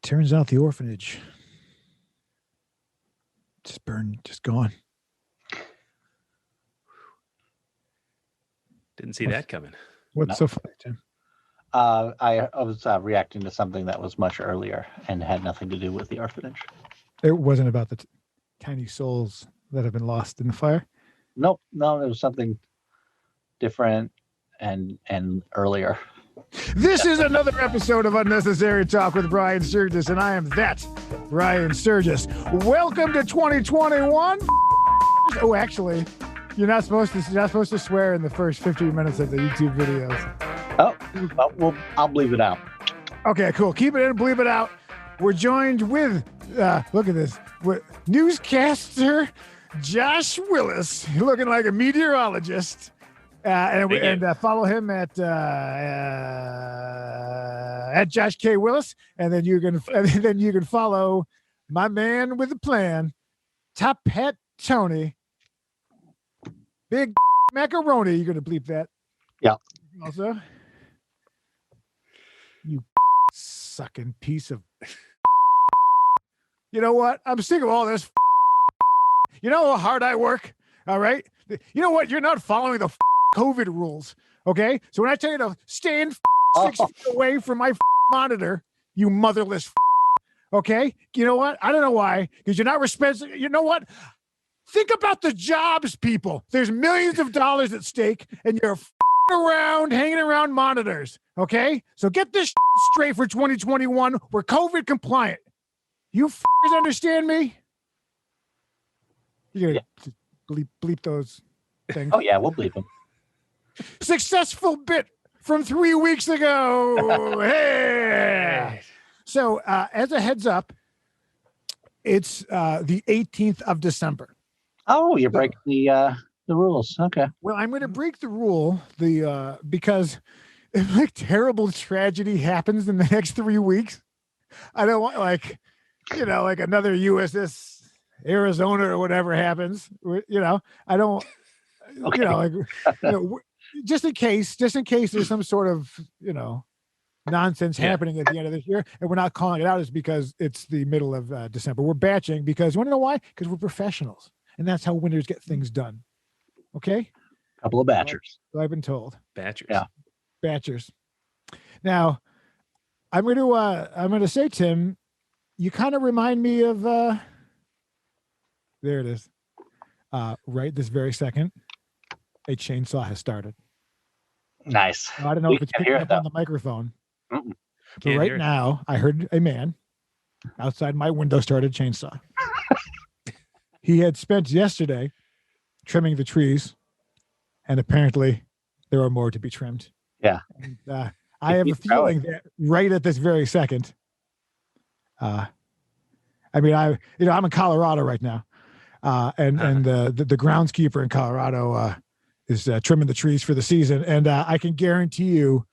turns out the orphanage just burned, just gone. Didn't see that coming. What's so funny, Tim? I was reacting to something that was much earlier and had nothing to do with the orphanage. It wasn't about the tiny souls that have been lost in the fire? Nope. No, it was something different and earlier. This is another episode of Unnecessary Talk with Brian Sturges, and I am that Brian Sturges. Welcome to 2021. Oh, actually, you're not supposed to swear in the first 15 minutes of the YouTube videos. Oh, well, I'll bleep it out. Okay, cool. Keep it in, bleep it out. We're joined with, look at this, with newscaster Josh Willis, looking like a meteorologist. And follow him at Josh K. Willis, and then you can follow my man with the plan, Top Hat Tony, Big Macaroni. You're gonna bleep that, yeah. Also, you sucking piece of. You know what? I'm sick of all this. You know how hard I work. All right. You know what? You're not following the COVID rules. Okay. So when I tell you to stand 6 feet away from my monitor, you motherless. Okay. You know what? I don't know why. Because you're not responsible. You know what? Think about the jobs, people. There's millions of dollars at stake, and you're around, hanging around monitors. Okay. So get this straight for 2021. We're COVID compliant. You understand me? You're gonna bleep those things. Oh yeah, we'll bleep them. Successful bit from 3 weeks ago. Hey. So as a heads up, it's the 18th of December. Oh, you're breaking the rules. Okay. Well, I'm going to break the rule because if like terrible tragedy happens in the next 3 weeks, I don't want like another USS Arizona or whatever happens. I don't. Okay. Just in case there's some sort of nonsense happening at the end of this year, and we're not calling it out is because it's the middle of December. We're batching because you want to know why? Because we're professionals, and that's how winners get things done. Okay. Couple of batchers. So I've been told. Batchers. Yeah. Batchers. Now, I'm going to say, Tim, you kind of remind me of. There it is. Right this very second, a chainsaw has started. Nice. Now, I don't know if it's picking up on the microphone. Mm-mm. But right now, I heard a man outside my window start a chainsaw. He had spent yesterday trimming the trees, and apparently there are more to be trimmed. Yeah. And, I have a feeling that right at this very second, I'm in Colorado right now. And the groundskeeper in Colorado is trimming the trees for the season. And I can guarantee you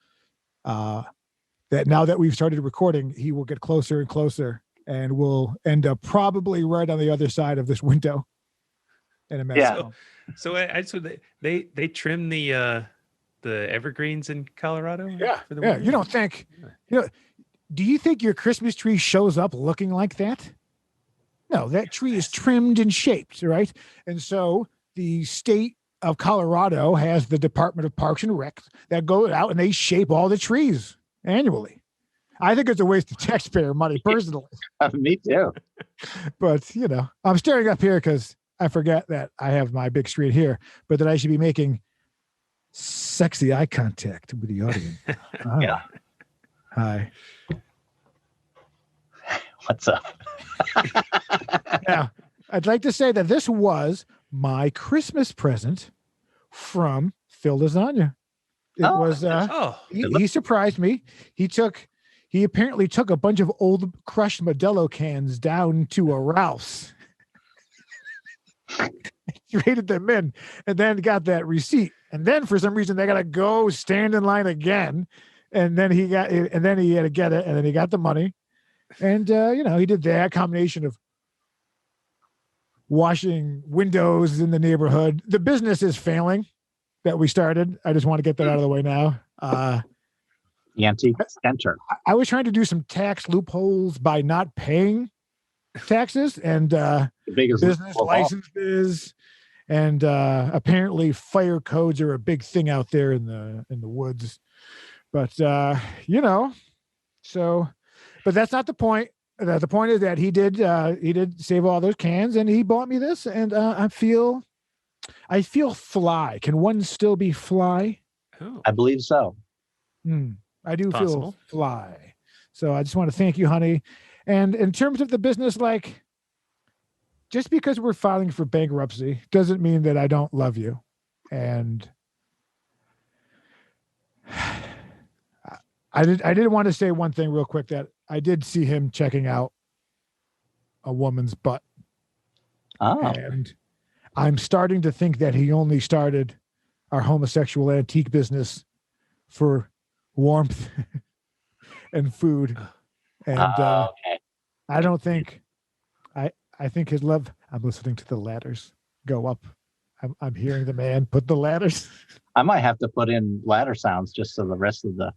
that now that we've started recording, he will get closer and closer and will end up probably right on the other side of this window in a mess. Yeah. So they trim the evergreens in Colorado? Yeah. For the Yeah. winter? You don't think, do you think your Christmas tree shows up looking like that? No, that tree is trimmed and shaped, right? And so the state of Colorado has the Department of Parks and Rec that go out and they shape all the trees annually. I think it's a waste of taxpayer money, personally. Me too. But, I'm staring up here because I forget that I have my big screen here, but that I should be making sexy eye contact with the audience. Yeah. Hi. What's up? Now, I'd like to say that this was my Christmas present from Phil Lasagna. He surprised me. He apparently took a bunch of old crushed Modelo cans down to a Ralph's, traded them in, and then got that receipt. And then for some reason they got to go stand in line again. And then he had to get it, and then he got the money. And, he did that combination of washing windows in the neighborhood. The business is failing that we started. I just want to get that out of the way now. The antique center. I was trying to do some tax loopholes by not paying taxes and The biggest business loophole of all. licenses, and apparently fire codes are a big thing out there in the woods. But so, but that's not the point. The point is that he did save all those cans, and he bought me this, and I feel fly. Can one still be fly? Oh, I believe so. I do Possible. feel fly. So I just want to thank you, honey. And in terms of the business, like, just because we're filing for bankruptcy doesn't mean that I don't love you. And I did want to say one thing real quick, that I did see him checking out a woman's butt. Oh, And I'm starting to think that he only started our homosexual antique business for warmth and food. And okay. I don't think, I think his love, I'm listening to the ladders go up. I'm hearing the man put the ladders. I might have to put in ladder sounds just so the rest of the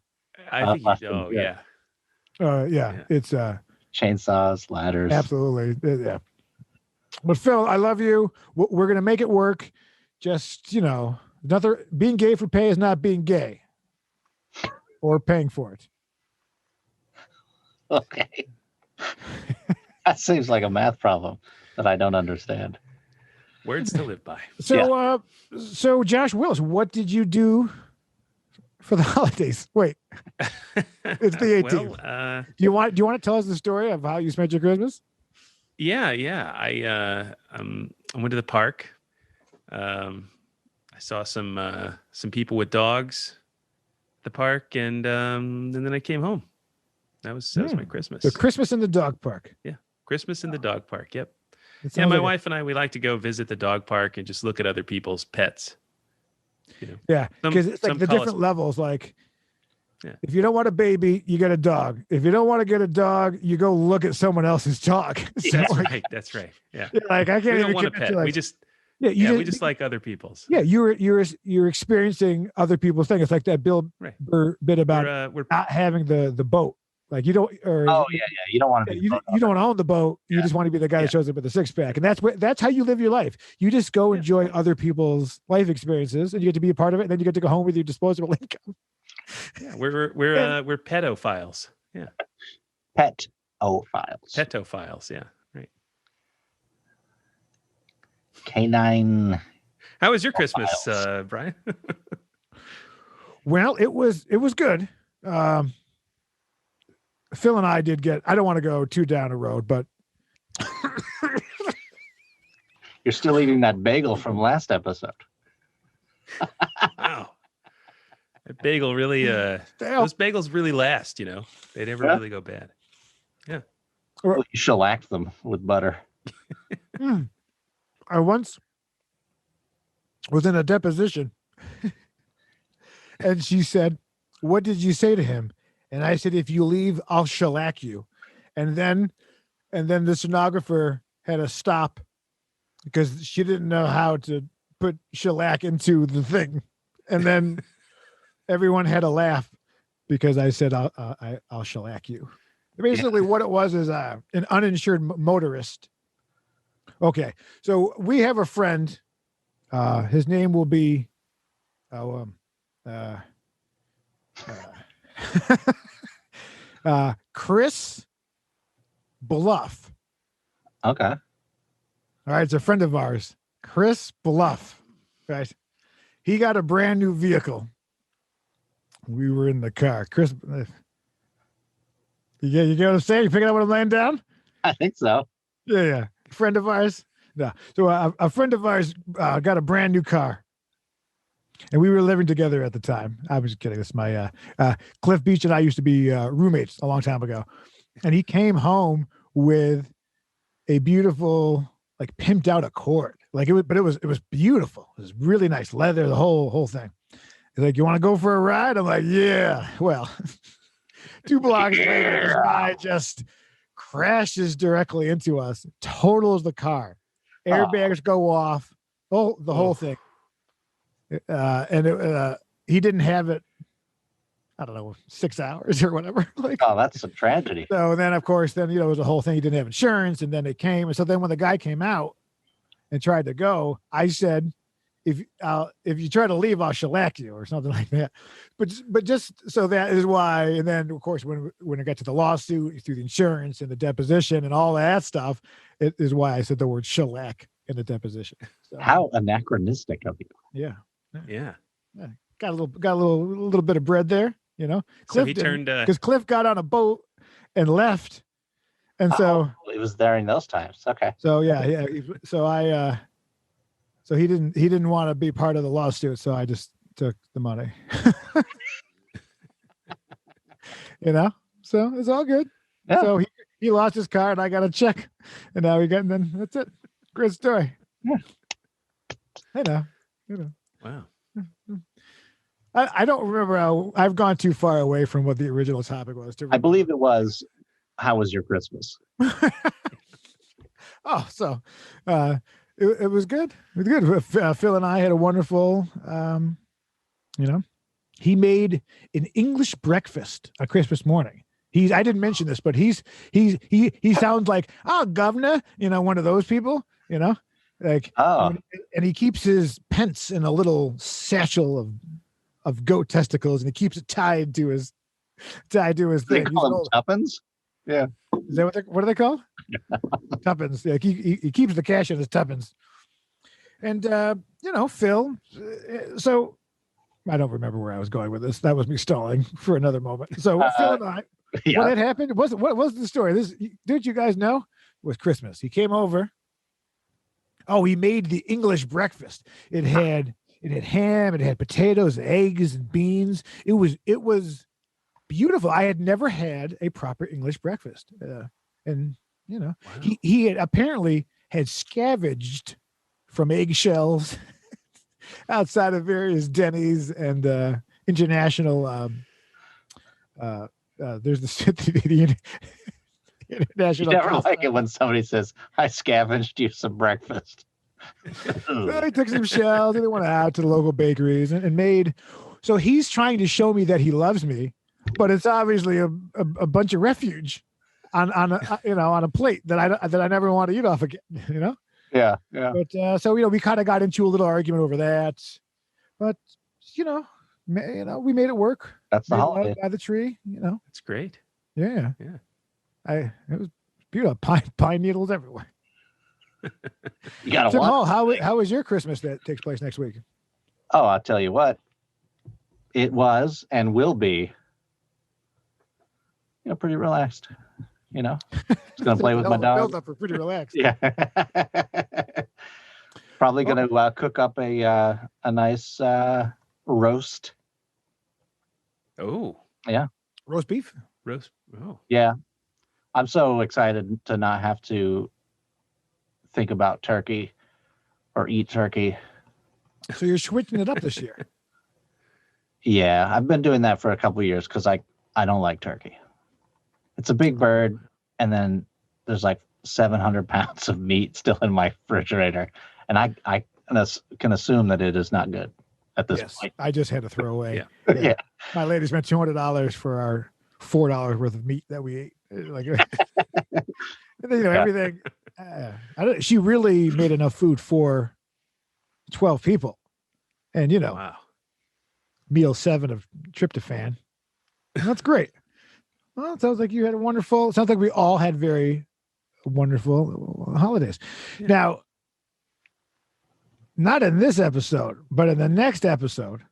I think. left Oh, in here. yeah. Yeah, it's chainsaws, ladders. absolutely. Yeah. But Phil, I love you. We're going to make it work. Just, being gay for pay is not being gay or paying for it. Okay. That seems like a math problem that I don't understand. Words to live by. So, so Josh Willis, what did you do for the holidays? Wait, it's the 18th. Well, do you want to tell us the story of how you spent your Christmas? yeah. I went to the park. I saw some people with dogs at the park, and then I came home. That was my Christmas. So Christmas in the dog park. Yeah, Christmas in the dog park. Yep. It Yeah, sounds my like wife and I, we like to go visit the dog park and just look at other people's pets. Yeah, Some- because it's like some the call us- different levels. Like, Yeah. if you don't want a baby, you get a dog. If you don't want to get a dog, you go look at someone else's dog. So, That's like, right. That's right. Yeah. like, I can't We even don't want a commit pet. to, like, We just you we just like other people's. yeah, you're experiencing other people's thing. It's like that Bill Right. Burr bit about We're not having the boat. Like, you don't, or Oh yeah. You don't want to be. you don't own the boat. You Yeah. just want to be the guy that shows up with a six pack, and that's how you live your life. You just go Yeah. enjoy other people's life experiences, and you get to be a part of it. And then you get to go home with your disposable income. yeah, we're pedophiles. Yeah. Petophiles. Petophiles. Yeah. Right. Canine. How was your Christmas, Brian? Well, it was good. Phil and I did get. I don't want to go too down a road, but You're still eating that bagel from last episode. Wow. That bagel really those bagels really last, They never Yeah. really go bad. Well, you shellacked them with butter. I once was in a deposition, and she said, "What did you say to him?" And I said, "If you leave, I'll shellac you." And then the stenographer had to stop because she didn't know how to put shellac into the thing. And then everyone had a laugh because I said, I'll shellac you. Basically, what it was is an uninsured motorist. Okay, so we have a friend. His name will be Chris Bluff. Okay. All right, it's a friend of ours, Chris Bluff. Right, he got a brand new vehicle. We were in the car. Chris, you get what I'm saying? You picking up what I'm laying down? I think so. Yeah. Friend of ours. No. So a friend of ours got a brand new car. And we were living together at the time. I was kidding. This is my Cliff Beach and I used to be roommates a long time ago. And he came home with a beautiful, like, pimped out Accord. Like, it was beautiful. It was really nice leather, the whole thing. He's like, "You want to go for a ride?" I'm like, "Yeah." Well, 2 blocks later, this guy just crashes directly into us, totals the car. Airbags go off. Oh, the whole thing. And he didn't have it I don't know, 6 hours or whatever. Like, Oh, that's a tragedy. so then of course, then, it was a whole thing. He didn't have insurance, and then it came. And so then when the guy came out and tried to go, I said, if you try to leave, I'll shellac you or something like that. But just so that is why. And then of course, when it got to the lawsuit through the insurance and the deposition and all that stuff, it is why I said the word shellac in the deposition. So, How anachronistic of you. yeah. Yeah. Got a little bit of bread there, So Cliff he turned. because Cliff got on a boat and left, and so It was during those times. Okay. so yeah. So he didn't want to be part of the lawsuit, so I just took the money. So it's all good. Yeah. So he lost his car, and I got a check, and now and then that's it. Great story. Yeah. I know. Wow. I don't remember how I've gone too far away from what the original topic was. I believe it was, how was your Christmas? So it was good. It was good. Phil and I had a wonderful, he made an English breakfast on Christmas morning. I didn't mention this, but he sounds like, oh, governor, one of those people, like, and he keeps his pence in a little satchel of goat testicles, and he keeps it tied to his thing. They call them tuppence? Yeah. Is that what are they called? Tuppence. Yeah, he keeps the cash in his tuppence. And Phil. So I don't remember where I was going with this. That was me stalling for another moment. So Phil and I, what had happened? What was the story? This, did you guys know? It was Christmas. He came over. Oh, he made the English breakfast. It had ham, it had potatoes, eggs, and beans. It was beautiful. I had never had a proper English breakfast. And wow. he had apparently had scavenged from eggshells outside of various Denny's and international there's the international. You never like it when somebody says, I scavenged you some breakfast. So he took some shells and he went out to the local bakeries and made. So he's trying to show me that he loves me, but it's obviously a bunch of refuge on a plate that I never want to eat off again. Yeah. But so we kind of got into a little argument over that, but we made it work. That's the holiday. By the tree. That's great. Yeah. It was beautiful. Pine needles everywhere. You got Tim Hall, how is your Christmas that takes place next week? Oh, I'll tell you what. It was and will be, pretty relaxed. Just gonna play with my dog. Build up for pretty relaxed. Yeah. Probably gonna cook up a nice roast. Oh. Yeah. Roast beef. Oh. Yeah. I'm so excited to not have to think about turkey or eat turkey. So you're switching it up this year. Yeah, I've been doing that for a couple of years because I don't like turkey. It's a big bird, and then there's like 700 pounds of meat still in my refrigerator, and I can assume that it is not good at this point. I just had to throw away. Yeah. My lady spent $200 for our $4 worth of meat that we ate. Like, and then, everything. She really made enough food for 12 people, and wow. Meal 7 of tryptophan. That's great. Well, it sounds like you had a wonderful. Sounds like we all had very wonderful holidays. Yeah. Now, not in this episode, but in the next episode,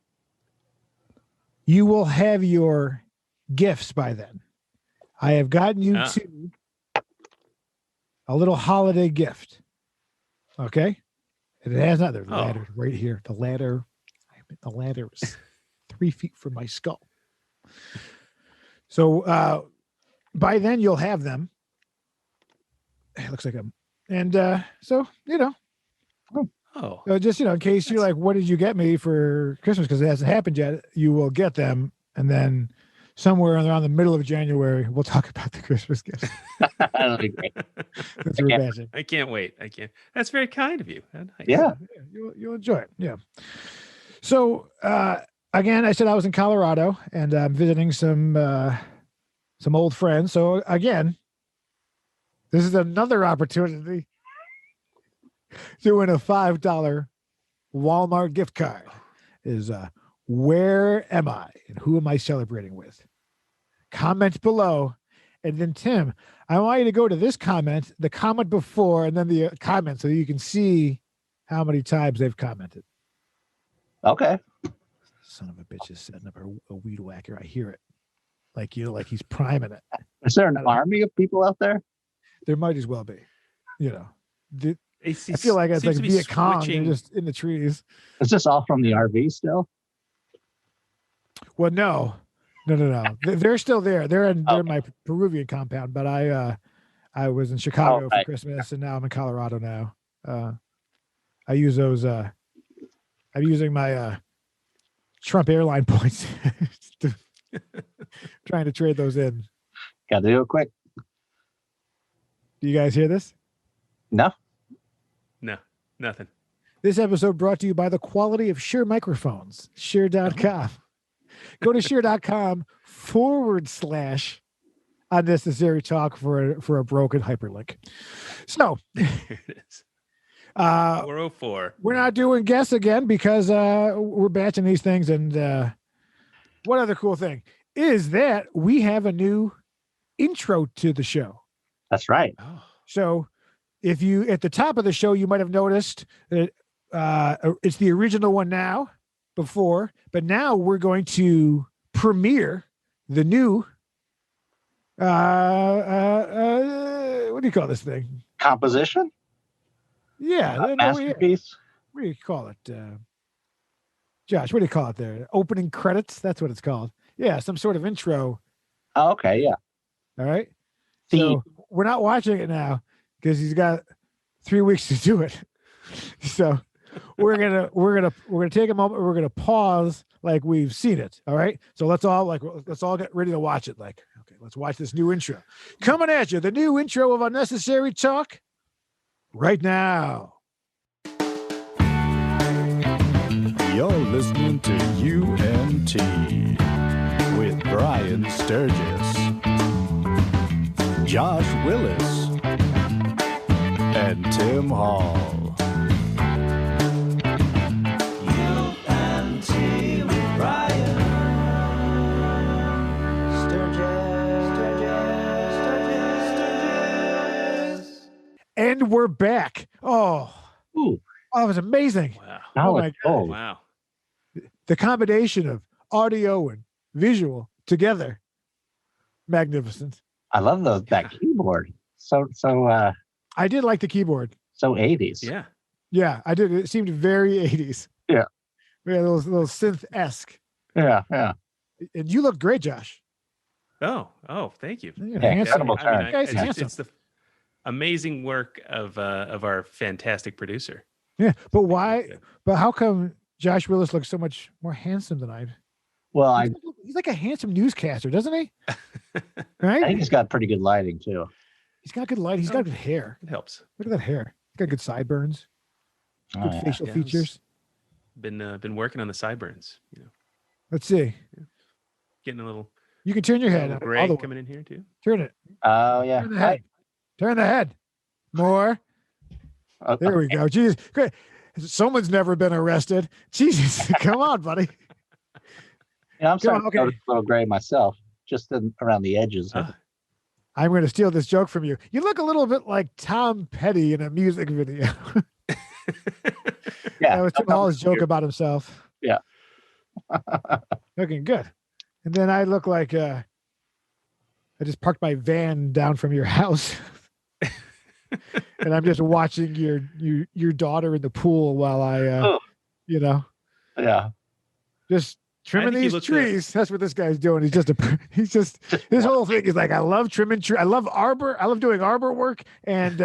you will have your gifts by then. I have gotten you to a little holiday gift. Okay? And it has not. The ladder right here. The ladder is 3 feet from my skull. So by then you'll have them. It looks like so just in case you're like, what did you get me for Christmas? Because it hasn't happened yet. You will get them, and then somewhere around the middle of January, we'll talk about the Christmas gifts. That'll be great. I can't wait. That's very kind of you. Nice. Yeah. You'll enjoy it. Yeah. So I again, I said I was in Colorado and I'm visiting some old friends. So again, this is another opportunity to win a $5 Walmart gift card. Is where am I and who am I celebrating with? Comment below. And then Tim, I want you to go to this comment, the comment before, and then the comment so you can see how many times they've commented. Okay. Son of a bitch is setting up a weed whacker. I hear it. Like he's priming it. Is there an army of people out there? There might as well be. I It's, feel like it's like seems to be Viet Cong. switching. They're just in the trees. Is this all from the RV still? Well, no. They're still there. They're in my Peruvian compound, but I was in Chicago for Christmas, and now I'm in Colorado now. I use those. I'm using my Trump airline points, trying to trade those in. Got to do it quick. Do you guys hear this? No. No, nothing. This episode brought to you by the quality of Shure microphones. Shure.com. Go to Shure.com/unnecessary talk for a broken hyperlink. So There it is. 404. We're not doing guests again because we're batching these things. And one other cool thing is that we have a new intro to the show. That's right. Oh. So if you, at the top of the show, you might have noticed that it's the original one now before, but now we're going to premiere the new, what do you call this thing? Composition? Yeah. Masterpiece? What do you call it? Josh, what do you call it there? Opening credits? That's what it's called. Yeah. Some sort of intro. Oh, okay. Yeah. All right. So we're not watching it now because he's got 3 weeks to do it. So we're gonna take a moment. We're gonna pause like we've seen it. All right. So let's all get ready to watch it. Like, okay, let's watch this new intro coming at you. The new intro of Unnecessary Talk right now. You're listening to UNT with Brian Sturges, Josh Willis, and Tim Hall. UNT with Brian Sturges. And we're back. Oh, Ooh. Oh, it was amazing. Wow. Now my it's God. cold. Wow. The combination of audio and visual together, magnificent. I love that keyboard. So I did like the keyboard. 80s. Yeah. Yeah, I did. It seemed very 80s. Yeah. Yeah, little synth-esque. Yeah. And you look great, Josh. Oh, thank you. You're Yeah, handsome. incredible turn. You guys are it's handsome. the amazing work of our fantastic producer. Yeah, but why? But how come Josh Willis looks so much more handsome than I? Well, He's like a handsome newscaster, doesn't he? I Right? think he's got pretty good lighting too. He's got good light. He's got good hair. It helps. Look at that hair. He's got good sideburns, Oh, good yeah. facial Yeah, features. Been working on the sideburns. Let's see. Getting a little You can turn your head up. gray All the way. coming in here too. Turn it. Oh, yeah. Turn the head. Turn the head. More. There we go. Jesus. Great. Someone's never been arrested. Jesus. Come on, buddy. Yeah, I'm starting on, to notice a little gray myself, just around the edges. I'm going to steal this joke from you. You look a little bit like Tom Petty in a music video. Yeah. That was Tim Hall's joke about himself. Yeah. Looking good. And then I look like I just parked my van down from your house. And I'm just watching your daughter in the pool while I Yeah. just trimming think you these look trees. That's what this guy's doing. He's just his whole thing is like, I love trimming trees. I love arbor. I love doing arbor work and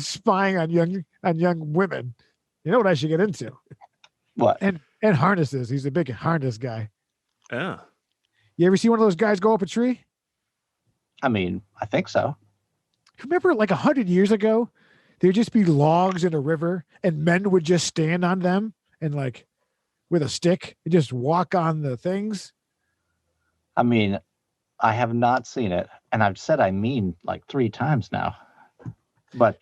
spying on young women. You know what I should get into? What? And harnesses. He's a big harness guy. Oh. You ever see one of those guys go up a tree? I mean, I think so. Remember like 100 years ago, there'd just be logs in a river and men would just stand on them and like with a stick and just walk on the things? I mean, I have not seen it, and I've said I mean like 3 times now. But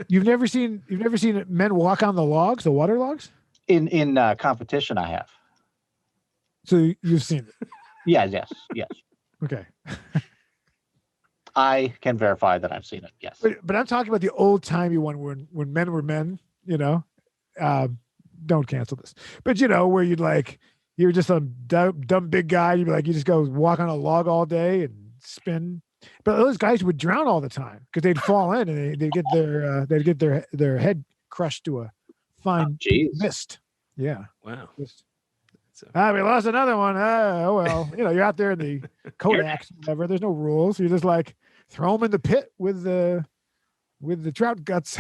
You've never seen men walk on the logs, the water logs? in competition, I have. So you've seen it. Yes. Okay. I can verify that I've seen it. Yes. But I'm talking about the old timey one when men were men, don't cancel this. But where you're just a dumb big guy, you'd be like, you just go walk on a log all day and spin. But those guys would drown all the time because they'd fall in and they'd get their head crushed to a fine mist. Yeah. Wow. We lost another one. Oh well, you're out there in the Kodaks, whatever. There's no rules. You just like throw them in the pit with the trout guts.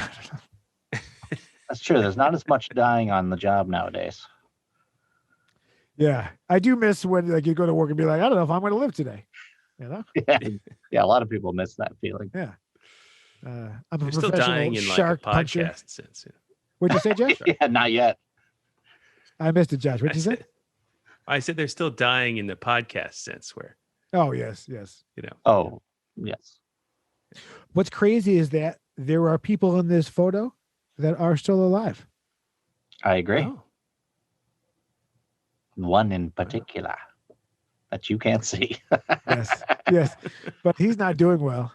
That's true. There's not as much dying on the job nowadays. Yeah, I do miss when you go to work and be like, I don't know if I'm going to live today. Yeah, a lot of people miss that feeling. Yeah. I'm a You're still professional dying in shark like a puncher. podcast sense. Yeah. What'd you say, Josh? Yeah, not yet. I missed it, Josh. What'd you say? I said they're still dying in the podcast sense where, Oh, yes. Oh, yes. What's crazy is that there are people in this photo that are still alive. I agree. Oh, One in particular that you can't see. Yes. But he's not doing well.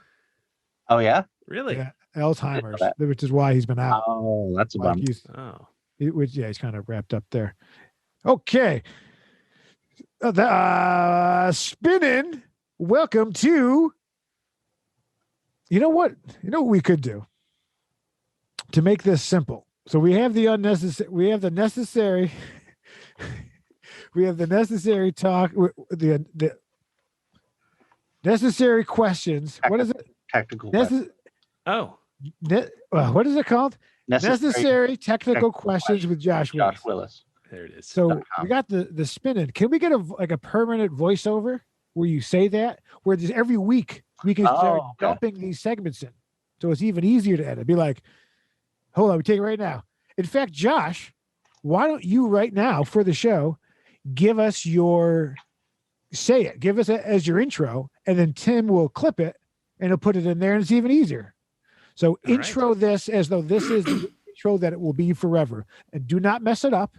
Oh, yeah? really? Yeah, Alzheimer's, which is why he's been out. Oh, that's a Like bummer. he's kind of wrapped up there. Okay. Spinning. Welcome to. You know what we could do to make this simple. So we have the unnecessary. We have the necessary. We have the necessary talk. The necessary questions. What is it? Technical. Oh, What is it called? Necessary technical questions with Josh Willis. Willis. there it is. So we got the spinning. Can we get a permanent voiceover where you say that? Where just every week we can start dumping these segments in, so it's even easier to edit. Be like, hold on, we take it right now. In fact, Josh, why don't you right now for the show give us say it, give us it as your intro, and then Tim will clip it and he'll put it in there, and it's even easier. So intro this as though this is the intro that it will be forever, and do not mess it up.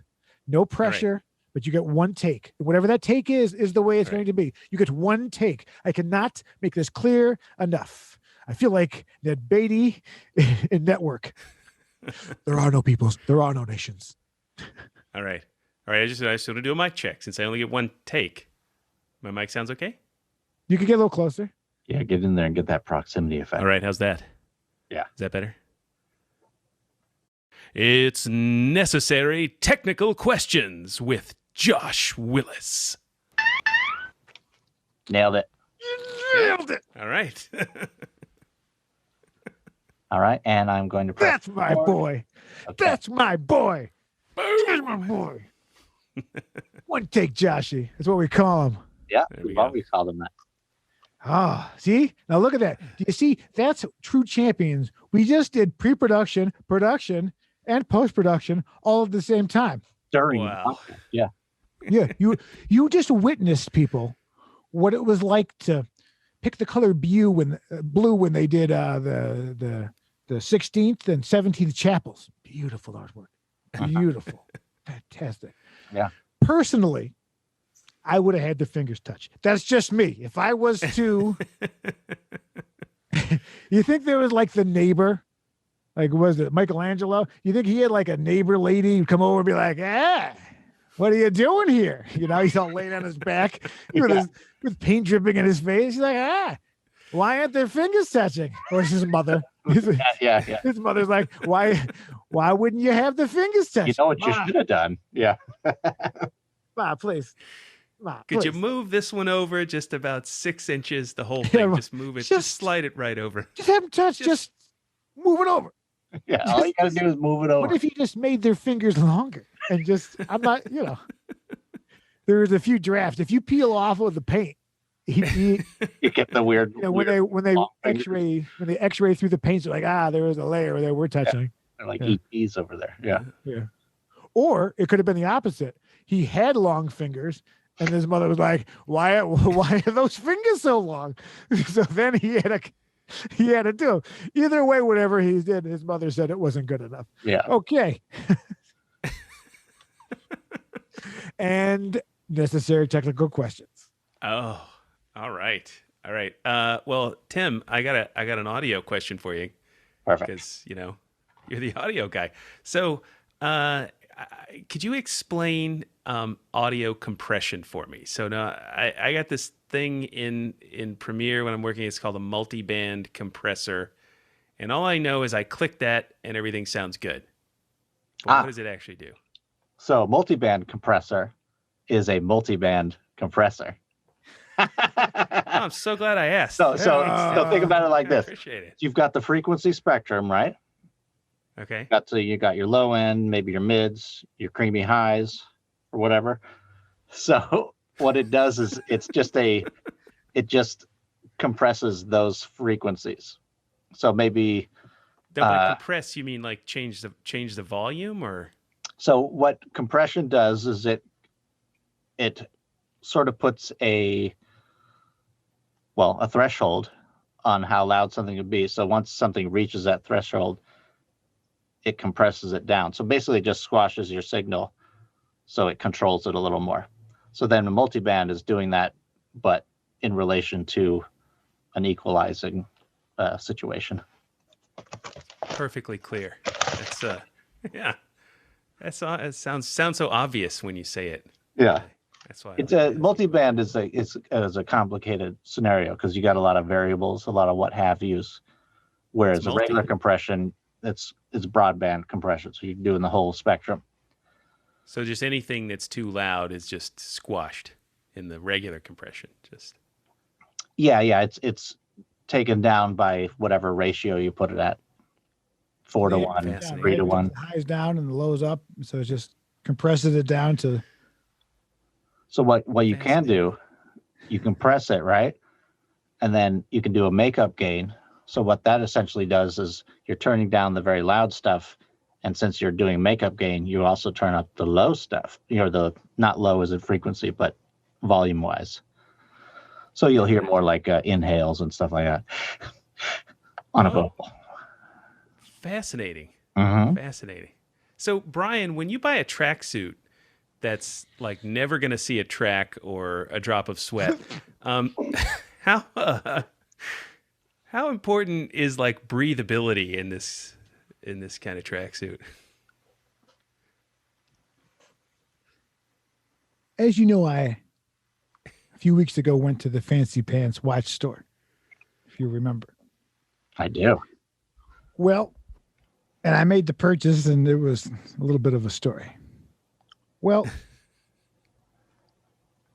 No pressure, but you get one take. Whatever that take is the way it's going to be. You get one take. I cannot make this clear enough. I feel like Ned Beatty in Network. There are no peoples. There are no nations. All right. I just want to do a mic check since I only get one take. My mic sounds okay? You can get a little closer. Yeah, get in there and get that proximity effect. All right. How's that? Yeah. Is that better? It's Necessary Technical Questions with Josh Willis. Nailed it. Nailed it. All right. All right, and I'm going to press. That's my boy. Okay. That's my boy. That's my boy. One take, Joshy. That's what we call him. Yeah, There we we've go. always called him that. Ah, see? Now look at that. Do you see? That's true champions. We just did pre-production, production, and post-production all at the same time. During the Wow. podcast. Yeah. Yeah, you just witnessed, people, what it was like to pick the color blue when they did the 16th and 17th chapels. Beautiful artwork. Beautiful. Fantastic. Yeah. Personally, I would have had the fingers touch. That's just me. If I was to, you think there was like the neighbor, like was it Michelangelo? You think he had like a neighbor lady who'd come over and be like, what are you doing here? He's all laying on his back with paint dripping in his face. He's like, why aren't their fingers touching? Or it's his mother. Yeah. His mother's like, why wouldn't you have the fingers touching? You know what you should have done? Yeah. Ma, please. Ma, Could you please. move this one over just about 6 inches? The whole thing. Yeah, Just move it. just- Just slide it right over. Just have them touch. Just move it over. Yeah. All you got to do is move it over. What if you just made their fingers longer and I'm not, there's a few drafts. If you peel off with the paint, You get the weird. when they long fingers. X-ray through the paint, they're like, there was a layer that we're touching. They're like Yeah. EPs over there. Yeah. Yeah. Or it could have been the opposite. He had long fingers, and his mother was like, "Why are those fingers so long?" So then he had to do them. Either way, whatever he did, his mother said it wasn't good enough. Yeah. Okay. And necessary technical questions. Oh, all right. All right. Well, Tim, I got an audio question for you Perfect. because, you're the audio guy. So, could you explain audio compression for me? So now I got this thing in Premiere when I'm working. It's called a multi-band compressor. And all I know is I click that and everything sounds good. But what does it actually do? So multi-band compressor is a multi-band compressor. Oh, I'm so glad I asked. So think about it like I this. appreciate it. You've got the frequency spectrum, right? Okay. You got your low end, maybe your mids, your creamy highs, or whatever. So what it does is it just compresses those frequencies. So maybe By compress, you mean like change the volume, or? So what compression does is it sort of puts a threshold on how loud something can be. So once something reaches that threshold, it compresses it down. So basically it just squashes your signal, so it controls it a little more. So then the multiband is doing that, but in relation to an equalizing situation. Perfectly clear. That's yeah. It sounds so obvious when you say it. Yeah. That's why It's a multiband is a complicated scenario because you got a lot of variables, a lot of what have yous. Whereas a regular compression, it's broadband compression, so you're doing the whole spectrum. So just anything that's too loud is just squashed in the regular compression. Yeah, it's taken down by whatever ratio you put it at. 4 to 1, 3 to 1. The highs down and the lows up, so it just compresses it down to. So what you can do, you compress it, right? And then you can do a makeup gain. So what that essentially does is you're turning down the very loud stuff. And since you're doing makeup gain, you also turn up the low stuff. The not low as in frequency, but volume wise. So you'll hear more like inhales and stuff like that on a vocal. Fascinating. Mm-hmm. Fascinating. So Brian, when you buy a tracksuit that's like never going to see a track or a drop of sweat, how important is like breathability in this kind of tracksuit? As you know, a few weeks ago went to the Fancy Pants watch store, if you remember. I do. Well, and I made the purchase, and it was a little bit of a story. Well,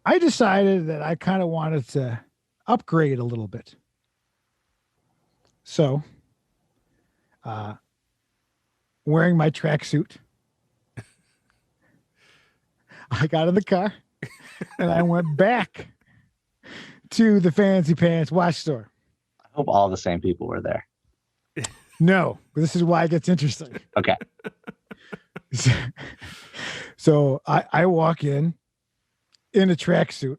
I decided that I kind of wanted to upgrade a little bit. So, wearing my tracksuit, I got in the car and I went back to the Fancy Pants watch store. I hope all the same people were there. No, this is why it gets interesting. Okay. So I walk in a tracksuit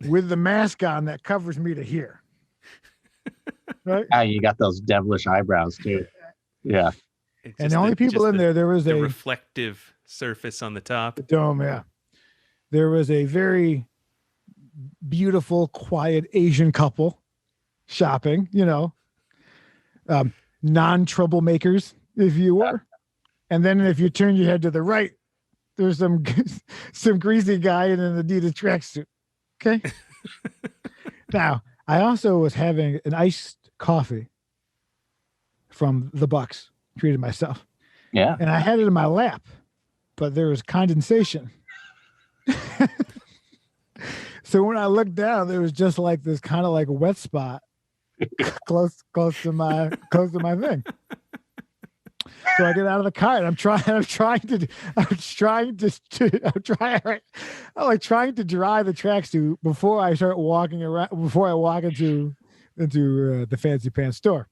with the mask on that covers me to here. Right? You got those devilish eyebrows too. Yeah. And the only people in there was the a reflective surface on the top. The dome, yeah. There was a very beautiful, quiet Asian couple shopping, non-troublemakers, if you were. And then if you turn your head to the right, there's some greasy guy in an Adidas tracksuit. Okay. Now, I also was having an iced coffee from the Bucks. Treated myself. Yeah. And I had it in my lap, but there was condensation. So when I looked down, there was just like this kind of like a wet spot close to my thing. So I get out of the car and I'm trying to dry the tracksuit before I start walking around, before I walk into the Fancy Pants store.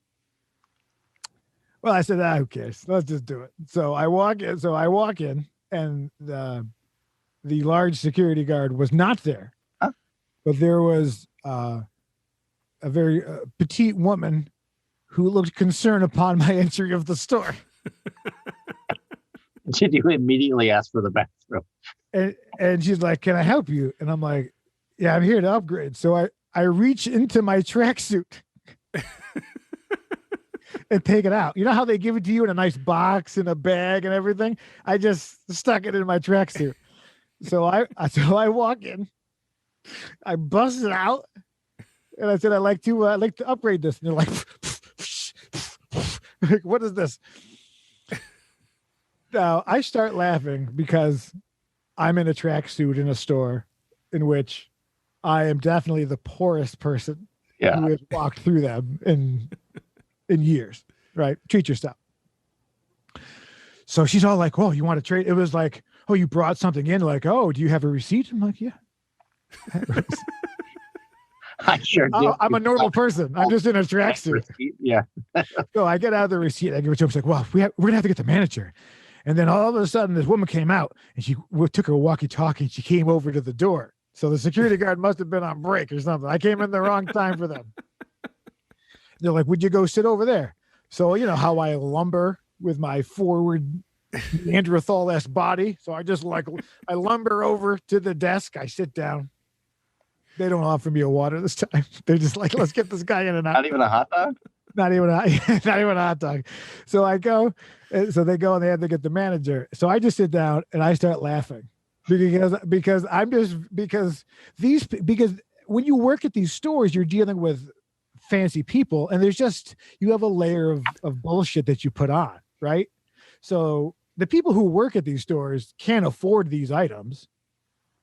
Well, I said, who cares? Let's just do it. So I walk in and the large security guard was not there, but there was a very petite woman who looked concerned upon my entry of the store. Did you immediately ask for the bathroom? And she's like, "Can I help you?" And I'm like, "Yeah, I'm here to upgrade." So I reach into my tracksuit and take it out. You know how they give it to you in a nice box and a bag and everything? I just stuck it in my tracksuit. So I walk in, I bust it out, and I said, I'd like to upgrade this. And they're like, like, what is this? Now I start laughing because I'm in a tracksuit in a store in which I am definitely the poorest person who has walked through them in years, right? Treat yourself. So she's all like, "Oh, you want to trade?" It was like, "Oh, you brought something in." Like, "Oh, do you have a receipt?" I'm like, "Yeah." I sure do. I'm a normal person. I'm just in a tracksuit. Yeah. So I get out of the receipt. I give it to him. She's like, "Well, we're gonna have to get the manager." And then all of a sudden, this woman came out and she took her walkie-talkie and she came over to the door. So the security guard must have been on break or something. I came in the wrong time for them. They're like, "Would you go sit over there?" So you know how I lumber with my forward Neanderthal-esque body. So I lumber over to the desk. I sit down. They don't offer me a water this time. They're just like, "Let's get this guy in and out." Not even a hot dog? Not even a hot dog. So I go, so they go and they have to get the manager. So I just sit down and I start laughing because when you work at these stores, you're dealing with fancy people and you have a layer of bullshit that you put on, right? So the people who work at these stores can't afford these items.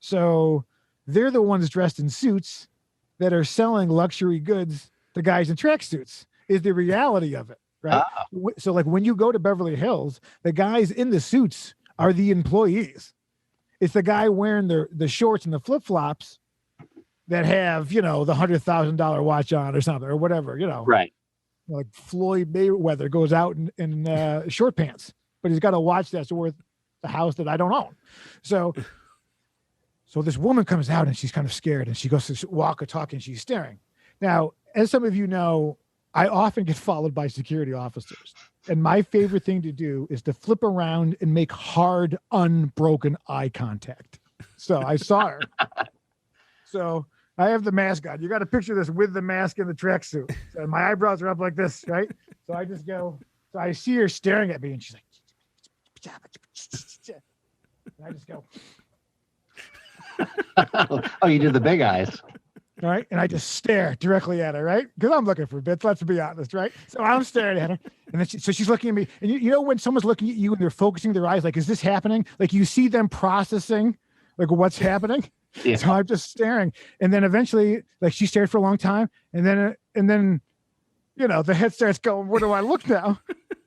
So they're the ones dressed in suits that are selling luxury goods to guys in tracksuits. Is the reality of it, right? So like when you go to Beverly Hills, the guys in the suits are the employees. It's the guy wearing the shorts and the flip-flops that have, the $100,000 watch on or something or whatever, Right. Like Floyd Mayweather goes out in short pants, but he's got a watch that's worth the house that I don't own. So this woman comes out and she's kind of scared and she goes to walk or talk and she's staring. Now, as some of you know, I often get followed by security officers. And my favorite thing to do is to flip around and make hard, unbroken eye contact. So I saw her. So I have the mask on. You got to picture this with the mask and the tracksuit. So my eyebrows are up like this, right? So I just go, so I see her staring at me and she's like, and I just go. Oh, you did the big eyes. All right. And I just stare directly at her, right? Because I'm looking for bits, let's be honest, right? So I'm staring at her. And then so she's looking at me. And you know when someone's looking at you and they're focusing their eyes, like, is this happening? Like you see them processing like what's happening. Yeah. So I'm just staring. And then eventually, like she stared for a long time. And then the head starts going, where do I look now?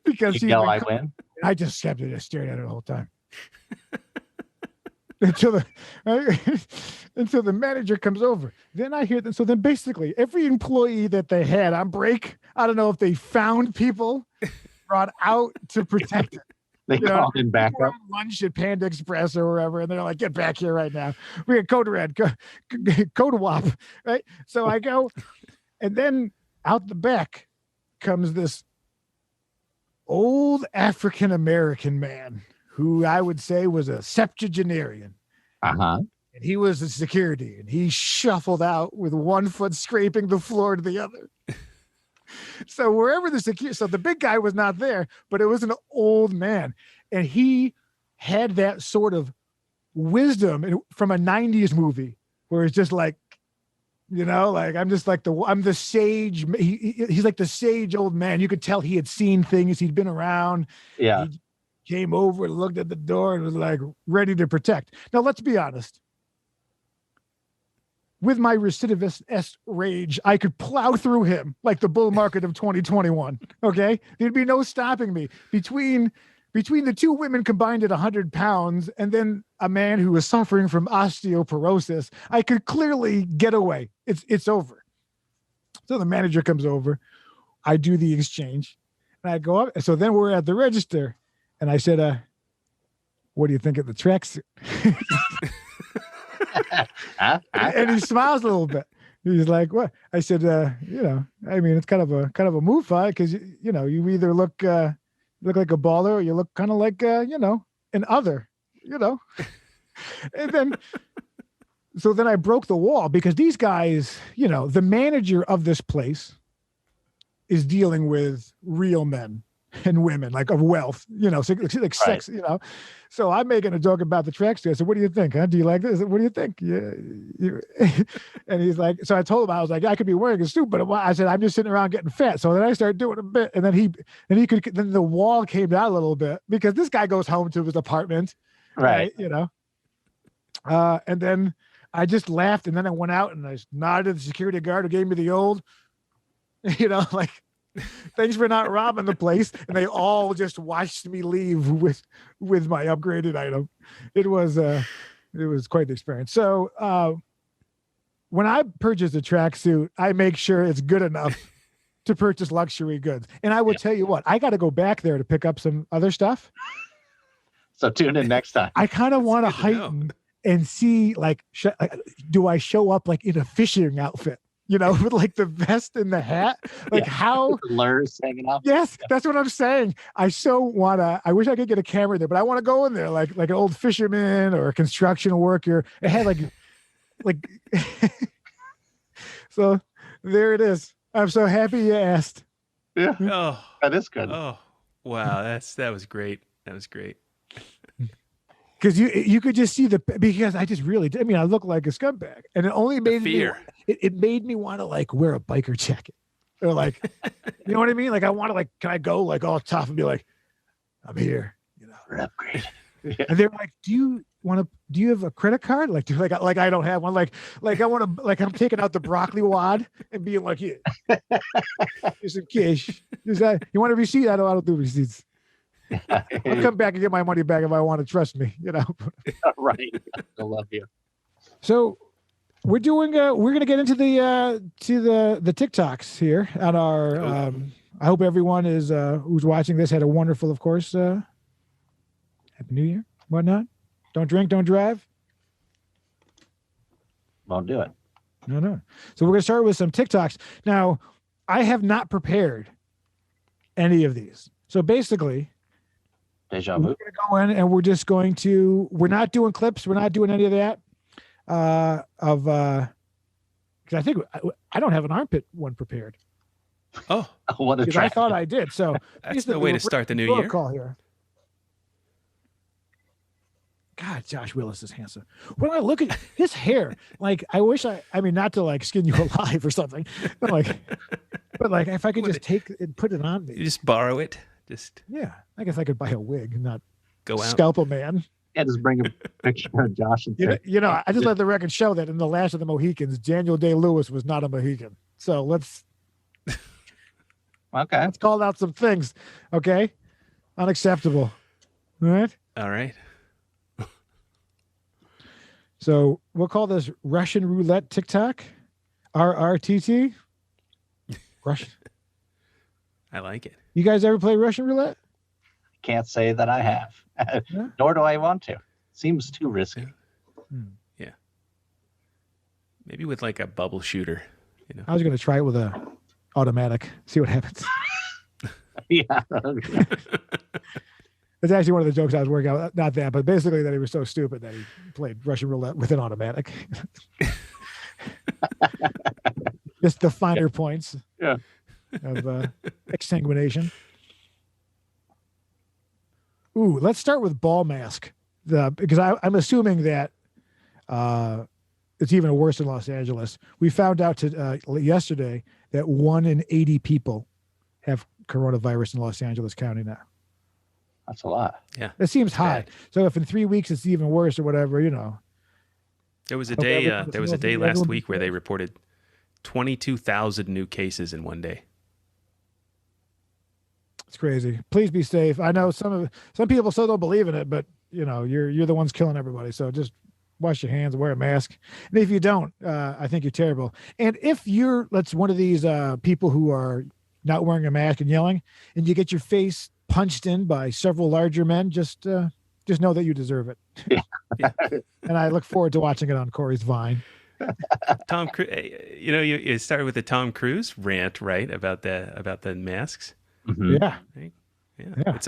Because she's I win. I just kept just staring at her the whole time. Until the manager comes over. Then I hear them. So then basically every employee that they had on break, I don't know if they found people brought out to protect it. They called in back up. Lunch at Panda Express or wherever. And they're like, "Get back here right now. We got Code Red, Code WAP." Right. So I go, and then out the back comes this old African-American man who I would say was a septuagenarian. Uh-huh. And he was a security, and he shuffled out with one foot scraping the floor to the other. So wherever so the big guy was not there, but it was an old man. And he had that sort of wisdom from a 90s movie where it's just like, like I'm the sage. He's like the sage old man. You could tell he had seen things. He'd been around. Yeah. He came over and looked at the door and was like ready to protect. Now, let's be honest. With my recidivist rage, I could plow through him like the bull market of 2021. Okay. There'd be no stopping me between the two women combined at 100 pounds and then a man who was suffering from osteoporosis. I could clearly get away. It's over. So the manager comes over. I do the exchange and I go up. So then we're at the register and I said, what do you think of the tracksuit? And he smiles a little bit. He's like, what? I said, I mean, it's kind of a move fight because, you either look like a baller or you look kind of like, an other, And then, so then I broke the wall because these guys, the manager of this place is dealing with real men and women, like of wealth, like sex, So I'm making a joke about the tracksuit. I said, what do you think? Huh? Do you like this? What do you think? Yeah. And he's like, so I told him, I was like, I could be wearing a suit, but I said, I'm just sitting around getting fat. So then I started doing a bit. And then the wall came down a little bit because this guy goes home to his apartment. Right. And then I just laughed. And then I went out and I nodded at the security guard who gave me the old, like, thanks for not robbing the place. And they all just watched me leave with my upgraded item. It was quite the experience. So when I purchase a tracksuit, I make sure it's good enough to purchase luxury goods. And I will tell you what, I got to go back there to pick up some other stuff. So tune in next time. I kind of want to heighten and see, like, do I show up like in a fishing outfit? With like the vest and the hat, like how the lures hanging out. Yes, that's what I'm saying. I wish I could get a camera there, but I want to go in there like an old fisherman or a construction worker. It had like so there it is. I'm so happy you asked. Yeah. Oh, that is good. Oh, wow. That was great. That was great. Because you could just see because I just really did. I mean, I look like a scumbag, and it only made me. It made me want to like wear a biker jacket, or like, you know what I mean? Like I want to like, can I go like all tough and be like, I'm here, upgrade. And they're like, do you have a credit card? Like, like I don't have one. Like I want to like I'm taking out the broccoli wad and being like, yeah, here's some cash. You want a receipt? I don't do receipts. I'll come back and get my money back if I want to trust me, Right. I love you. So we're going to get into the TikToks here on our, I hope everyone is, who's watching this had a wonderful, of course, Happy New Year, whatnot. Don't drink, don't drive. Won't do it. No. So we're going to start with some TikToks. Now, I have not prepared any of these. So basically, Deja vu. we're going to go in and we're not doing clips. We're not doing any of that. Because I think I don't have an armpit one prepared. Oh, what a because I thought I did. So that's no way to start the new year. Call here. God, Josh Willis is handsome. When I look at his hair, like I wish I mean, not to like skin you alive or something, but like if I could just take and put it on me. You just borrow it. Yeah, I guess I could buy a wig and not go out. Scalp a man. Yeah, just bring a picture of Josh. And I just let the record show that in The Last of the Mohicans, Daniel Day-Lewis was not a Mohican. So let's call out some things. Okay, unacceptable. All right. All right. So we'll call this Russian roulette TikTok, RRTT. Russian. I like it. You guys ever play Russian roulette? Can't say that I have, nor do I want to. Seems too risky. Yeah. Maybe with like a bubble shooter. I was going to try it with a automatic. See what happens. Yeah. It's actually one of the jokes I was working out. Not that, but basically that he was so stupid that he played Russian roulette with an automatic. Just the finer points. Yeah. Of exsanguination. Ooh, let's start with ball mask. Because I'm assuming that it's even worse in Los Angeles. We found out yesterday that 1 in 80 people have coronavirus in Los Angeles County now. That's a lot. Yeah. That seems high. So if in 3 weeks it's even worse or whatever, There was a day last week where they reported 22,000 new cases in one day. It's crazy. Please be safe. I know some people still don't believe in it, but you're the ones killing everybody. So just wash your hands, wear a mask. And if you don't, I think you're terrible. And if you're one of these people who are not wearing a mask and yelling, and you get your face punched in by several larger men, just just know that you deserve it. Yeah. And I look forward to watching it on Corey's Vine. Tom Cruise, you started with the Tom Cruise rant, right? About the masks. Mhm. Yeah. Right? Yeah. Yeah. It's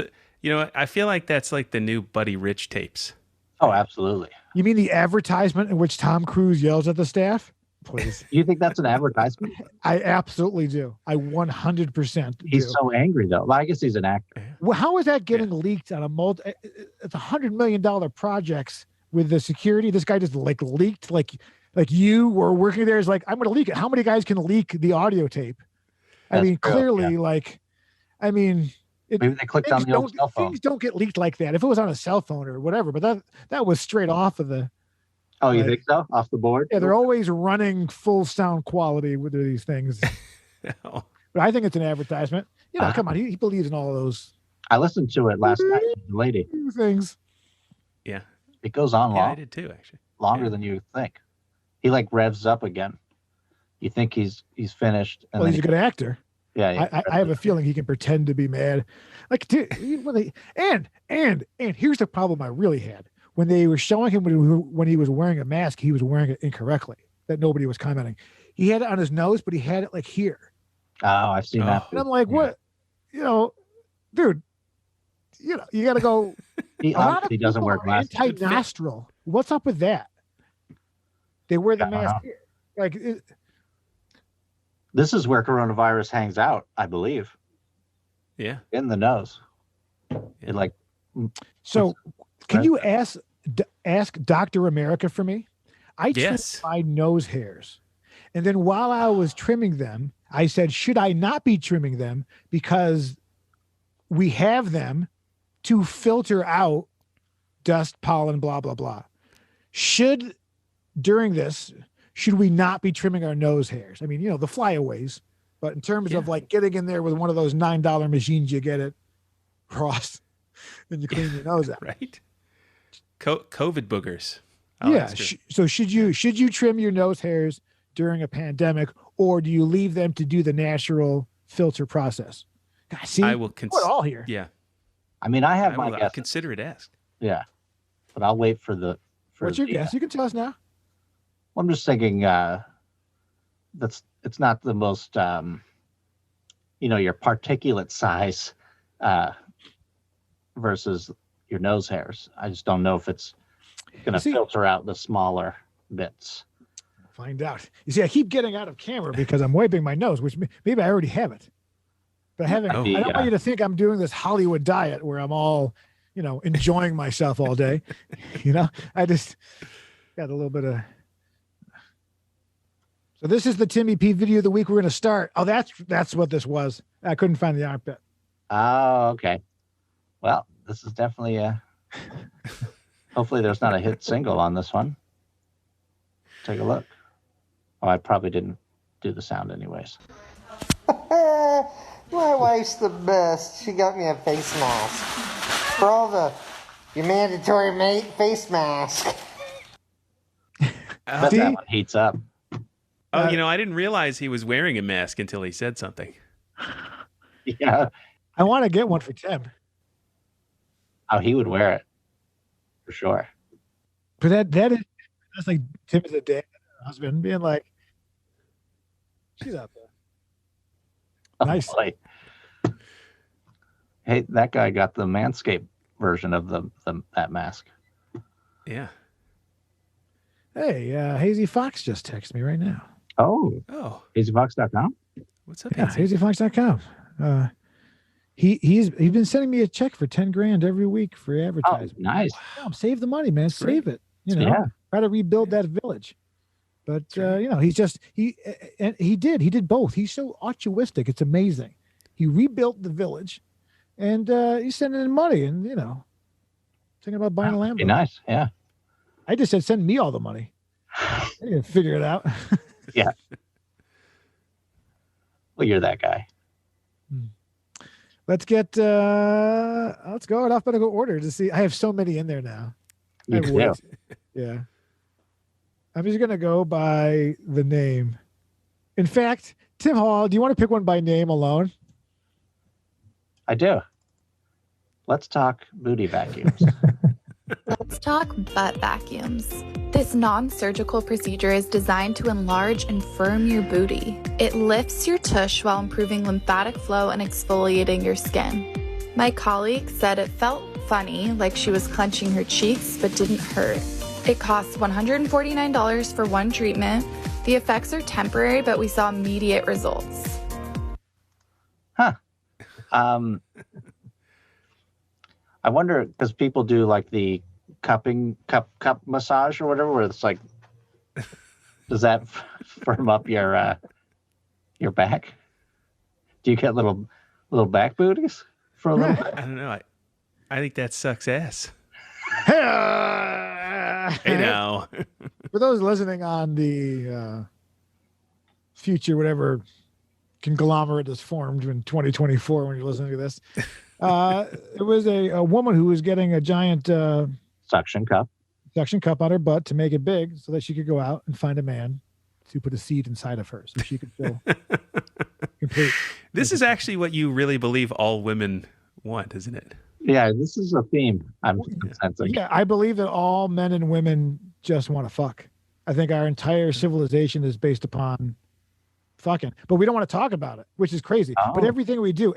I feel like that's like the new Buddy Rich tapes. Oh, absolutely. You mean the advertisement in which Tom Cruise yells at the staff? Please. You think that's an advertisement? I absolutely do. I 100% do. He's so angry though. Well, I guess he's an actor. Well, how is that getting leaked on a it's $100 million projects with the security? This guy just like leaked, like you were working there is like, I'm going to leak it. How many guys can leak the audio tape? That's I mean, true, clearly, yeah. Maybe they clicked on the old cell phone. Things don't get leaked like that. If it was on a cell phone or whatever, but that was straight off of the. Oh, you think so? Off the board? Yeah, they're always running full sound quality with these things. Oh. But I think it's an advertisement. Come on, he believes in all those I listened to it last night with the lady. things. Yeah. It goes on Yeah, long, I did too, actually. longer Yeah. than you think. He like revs up again. You think he's finished. And Well, then he's a good actor. yeah. I have a feeling he can pretend to be mad. Like, dude, and here's the problem I really had. When they were showing him when he was wearing a mask, he was wearing it incorrectly. That nobody was commenting. He had it on his nose, but he had it like here. Oh, I've seen that. And I'm like, what? Dude, you got to go. He A lot of obviously doesn't people wear are glasses. Anti-nostril. What's up with that? They wear the mask here. Like, This is where coronavirus hangs out, I believe, Yeah. in the nose. It like so can you ask Dr. America for me? I trimmed Yes. my nose hairs. And then while I was trimming them, I said, should I not be trimming them? Because we have them to filter out dust, pollen, blah, blah, blah. During this, should we not be trimming our nose hairs? I mean, the flyaways, but in terms of like getting in there with one of those $9 machines you get at Ross, and you clean your nose out. Right. COVID boogers. Yeah. So should you trim your nose hairs during a pandemic, or do you leave them to do the natural filter process? God, see, I will we're all here. Yeah. I mean, I have my I'll guess. consider it asked. Yeah, but I'll wait for the. What's your guess? You can tell us now. I'm just thinking. It's not the most. Your particulate size, versus your nose hairs. I just don't know if it's going to filter out the smaller bits. Find out. You see, I keep getting out of camera because I'm wiping my nose, which maybe I already have it. But I haven't. Oh. I don't want you to think I'm doing this Hollywood diet where I'm all, enjoying myself all day. I just got a little bit of. So this is the Timmy P video of the week. We're going to start. Oh, that's what this was. I couldn't find the armpit. Oh, okay. Well, this is definitely a. Hopefully, there's not a hit single on this one. Take a look. Oh, I probably didn't do the sound anyways. My wife's the best. She got me a face mask. For all your mandatory face mask. Bet that one heats up. Oh, I didn't realize he was wearing a mask until he said something. Yeah. I want to get one for Tim. Oh, he would wear it for sure. But that's like Tim is a dad, husband, being like, she's out there. Nice. Oh, boy. Hey, that guy got the Manscaped version of that mask. Yeah. Hey, Hazy Fox just texted me right now. Oh, Oh, hazyfox.com? what's up, Yeah, Hazy? hazyfox.com. He's been sending me a check for $10,000 every week for Oh, advertising. nice. Save the money, man. Save it. Yeah. Try to rebuild that village. But he did both. He's so altruistic. It's amazing. He rebuilt the village, and he's sending in money, and thinking about buying a Lambo. Be nice. Yeah. I just said send me all the money. I didn't figure it out. Yeah. Well, you're that guy. Let's go in alphabetical order to see. I have so many in there now. I You have do. way too- Yeah. I'm just gonna go by the name. In fact, Tim Hall, do you want to pick one by name alone? I do. Let's talk booty vacuums. Tock butt vacuums. This non-surgical procedure is designed to enlarge and firm your booty. It lifts your tush while improving lymphatic flow and exfoliating your skin. My colleague said it felt funny, like she was clenching her cheeks, but didn't hurt. It costs $149 for one treatment. The effects are temporary, but we saw immediate results. Huh. I wonder, because people do like the cup massage or whatever, where it's like, does that firm up your back? Do you get little back booties for a little bit? I don't know. I think that sucks ass. Hey now. For those listening on the future, whatever conglomerate is formed in 2024 when you're listening to this, it was a woman who was getting a giant Suction cup on her butt to make it big so that she could go out and find a man to put a seed inside of her so she could feel complete. This is actually what you really believe all women want, isn't it? Yeah, this is a theme I'm sensing. Yeah, I believe that all men and women just want to fuck. I think our entire civilization is based upon fucking, but we don't want to talk about it, which is crazy. Oh. But everything we do,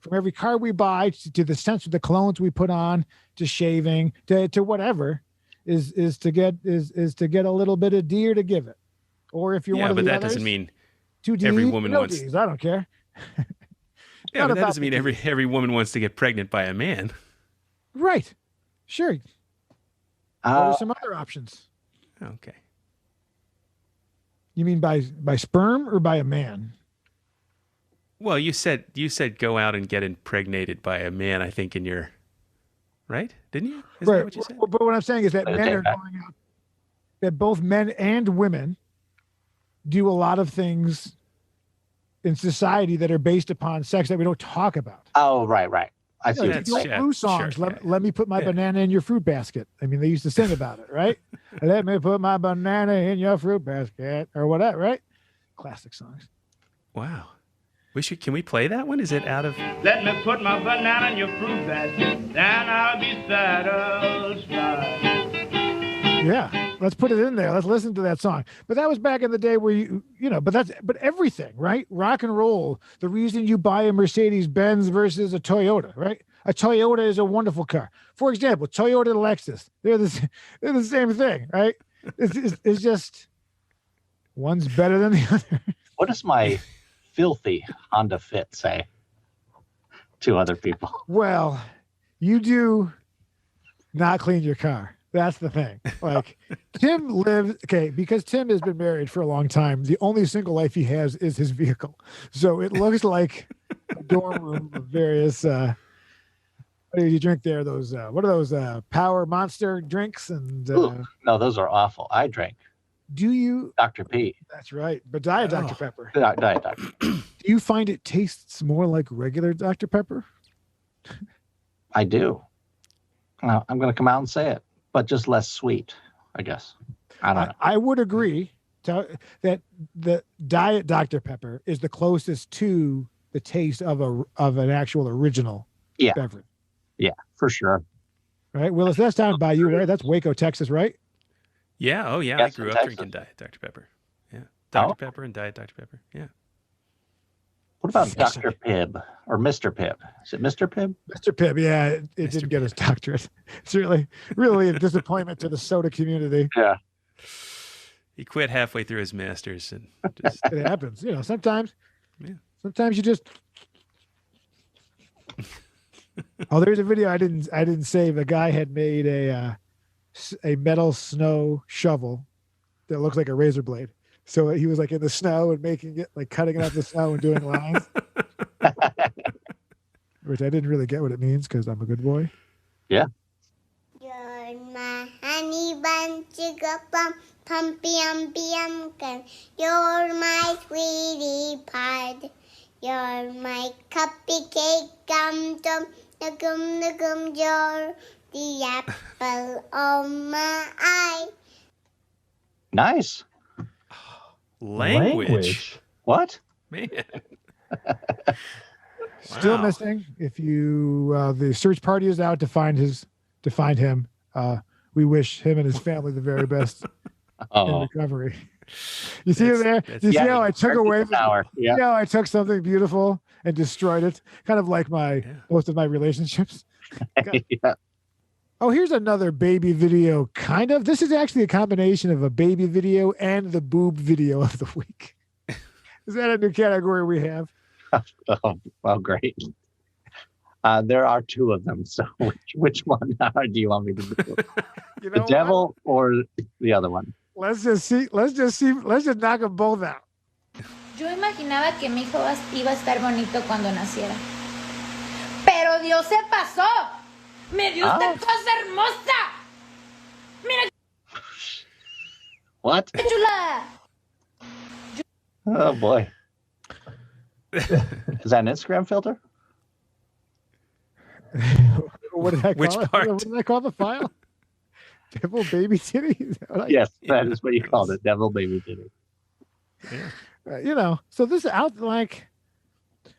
from every car we buy to the sense of the colognes we put on, to shaving, to whatever, is to get a little bit of D or to give it. Or if you're one of the but that others, doesn't mean 2 Ds, every woman no wants. Ds, I don't care. Yeah, but that doesn't mean every woman wants to get pregnant by a man. Right. Sure. What are some other options? Okay. You mean by sperm or by a man? Well, you said go out and get impregnated by a man, I think, in your right? Didn't you? Isn't that what you said? But what I'm saying is that men are going out, that both men and women do a lot of things in society that are based upon sex that we don't talk about. Oh, right. I see. You know, blues songs. Sure, let me put my banana in your fruit basket. I mean, they used to sing about it, right? Let me put my banana in your fruit basket, or whatever, right? Classic songs. Wow. Can we play that one? Is it out of? Let me put my banana in your fruit basket, then I'll be satisfied. Yeah, let's put it in there. Let's listen to that song. But that was back in the day where but everything, right? Rock and roll. The reason you buy a Mercedes-Benz versus a Toyota, right? A Toyota is a wonderful car. For example, Toyota and Lexus, they're the same thing, right? It's just one's better than the other. What does my filthy Honda Fit say to other people? Well, you do not clean your car. That's the thing. Like because Tim has been married for a long time. The only single life he has is his vehicle. So it looks like a dorm room of various, what do you drink there? Those, what are those, Power Monster drinks? And Ooh, no, those are awful. I drink. Do you? Dr. P. That's right. But Diet Dr. Pepper. Diet Dr. Do you find it tastes more like regular Dr. Pepper? I do. I'm going to come out and say it. But just less sweet, I guess. I don't know. I would agree that the Diet Dr. Pepper is the closest to the taste of an actual original beverage. Yeah, for sure. Right, Willis, that's down by you, right? That's Waco, Texas, right? Yeah. Oh, yeah. Yes, I grew up Texas. drinking Diet Dr. Pepper. Yeah. Dr. Pepper and Diet Dr. Pepper. Yeah. What about Dr. Pibb or Mr. Pibb? Is it Mr. Pibb? Mr. Pibb, yeah, it didn't get his doctorate. It's really a disappointment to the soda community. Yeah. He quit halfway through his master's, and just It happens, sometimes. Yeah. Sometimes you just. Oh, there's a video I didn't save. The guy had made a metal snow shovel that looks like a razor blade. So he was like in the snow and making it, like cutting it out the snow and doing lines. Which I didn't really get what it means because I'm a good boy. Yeah. You're my honey bun, sugar plum, pumpkin. You're my sweetie pie. You're my cupcake, gum, nugum, you're the apple of my eye. Nice. language. What? Man. Still Wow. missing. If you the search party is out to find him. we wish him and his family the very best in Oh, recovery. You see it there? You see yeah, how I took away the power. Yeah. you know, I took something beautiful and destroyed it. Kind of like most of my relationships. Yeah. Oh, here's another baby video. Kind of. This is actually a combination of a baby video and the boob video of the week. Is that a new category we have? Oh, well, great. There are two of them. So which one do you want me to do? You The know devil or the other one? Let's just knock them both out. Yo imaginaba que mi hijo iba a estar bonito cuando naciera. Pero Dios se pasó. Me dio esta cosa hermosa. Mira What? qué chula. Oh boy. Is that an Instagram filter? What did I call Which it? part? What did I call the file? Devil baby titty? Is that what I- Yes, that is what you called it. Devil baby titty. You know, so this out like,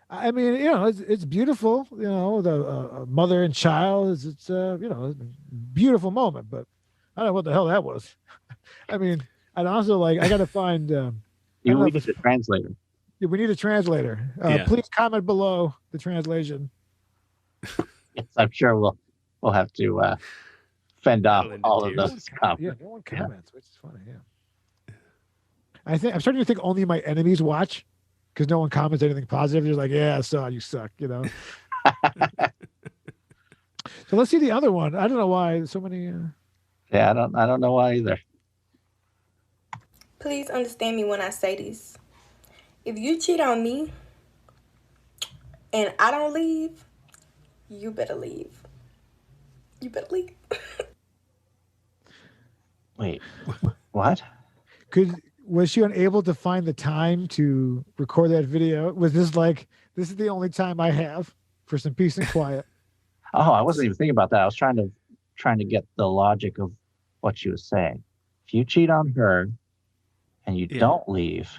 I mean, you know, it's beautiful. You know, the mother and child it's you know, beautiful moment. But I don't know what the hell that was. I mean, and also like I got to find. You know need if a translator. We need a translator. Yeah. Please comment below the translation. Yes, I'm sure we'll have to fend off Battle into all of tears. those Yeah, comments. no one comments, which is funny. Yeah. I'm starting to think only my enemies watch because no one comments anything positive. They're like, yeah, I saw you suck, you know. So let's see the other one. I don't know why so many. Yeah, I don't know why either. Please understand me when I say this. If you cheat on me and I don't leave, you better leave. You better leave. Wait, what? Was she unable to find the time to record that video? Was this like, this is the only time I have for some peace and quiet? Oh, I wasn't even thinking about that. I was trying to get the logic of what she was saying. If you cheat on her and you don't leave,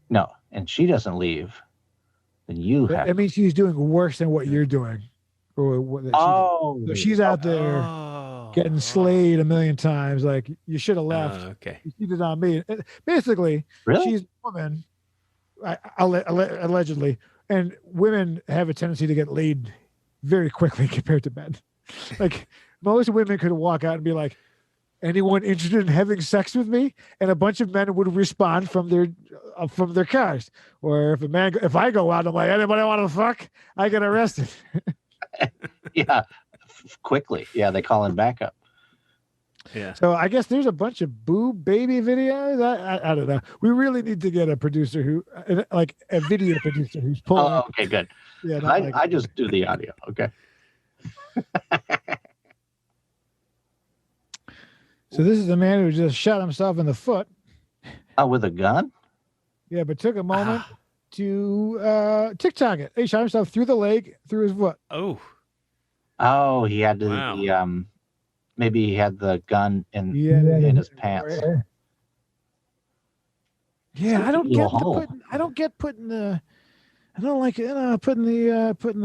no, and she doesn't leave, then you have. I mean, she's doing worse than what you're doing. Or what that Oh, so she's out there getting slayed a million times. Like, you should have left. Okay. You cheated on me. Basically, Really? she's a woman, allegedly, and women have a tendency to get laid very quickly compared to men. Like, most women could walk out and be like, anyone interested in having sex with me? And a bunch of men would respond from their cars. Or if I go out, I'm like, anybody want to fuck? I get arrested. Yeah, quickly. Yeah, they call in backup. Yeah. So I guess there's a bunch of boob baby videos. I don't know. We really need to get a producer who, like a video producer who's pulling. Oh, okay, good. Yeah, I just do the audio. Okay. So this is the man who just shot himself in the foot. Oh, with a gun? Yeah, but took a moment to Tick Tock it. He shot himself through the leg, through his foot. Oh. Oh, he had to. Wow. Maybe he had the gun in his pants. Yeah, I don't get putting the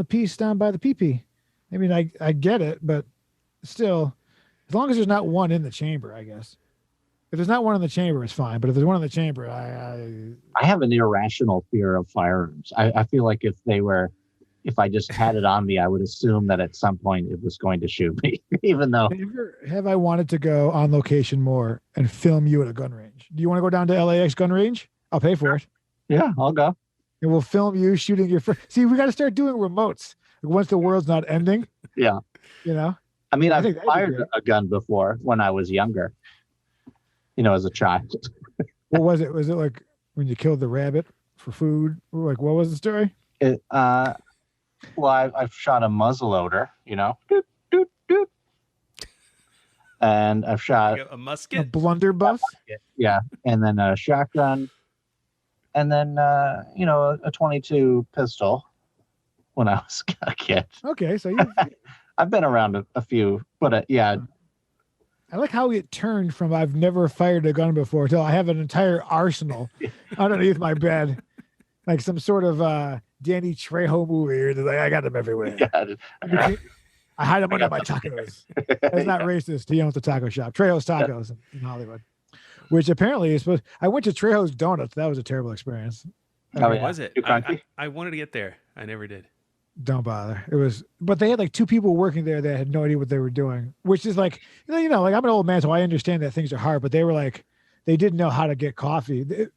piece down by the pee-pee. I mean, I get it, but still, as long as there's not one in the chamber, I guess. If there's not one in the chamber, it's fine. But if there's one in the chamber, I have an irrational fear of firearms. I feel like if I just had it on me, I would assume that at some point it was going to shoot me, even though. Have I wanted to go on location more and film you at a gun range? Do you want to go down to LAX gun range? I'll pay for it. Yeah, I'll go. And we'll film you shooting your first. See, we got to start doing remotes. Like, once the world's not ending. Yeah. You know? I mean, I've think that'd be fired great. a gun before when I was younger, as a child. What was it? Was it like when you killed the rabbit for food? Like, what was the story? Well, I've shot a muzzleloader, doot, doot, doot. And I've shot A A musket? blunderbuss? yeah, and then a shotgun, and then a 22 pistol when I was a kid. Okay, so I've been around a few, but yeah, I like how it turned from I've never fired a gun before till I have an entire arsenal underneath my bed, like some sort of Danny Trejo movie. Or like, I got them everywhere. yeah. I hide them under my tacos. That's not racist. He owns the taco shop, Trejo's Tacos in Hollywood, which apparently is supposed. I went to Trejo's Donuts. That was a terrible experience. Oh, yeah. Was it? Too crunchy? I wanted to get there. I never did. Don't bother. It was, but they had like 2 people working there that had no idea what they were doing, which is like, like I'm an old man, so I understand that things are hard, but they were like, they didn't know how to get coffee.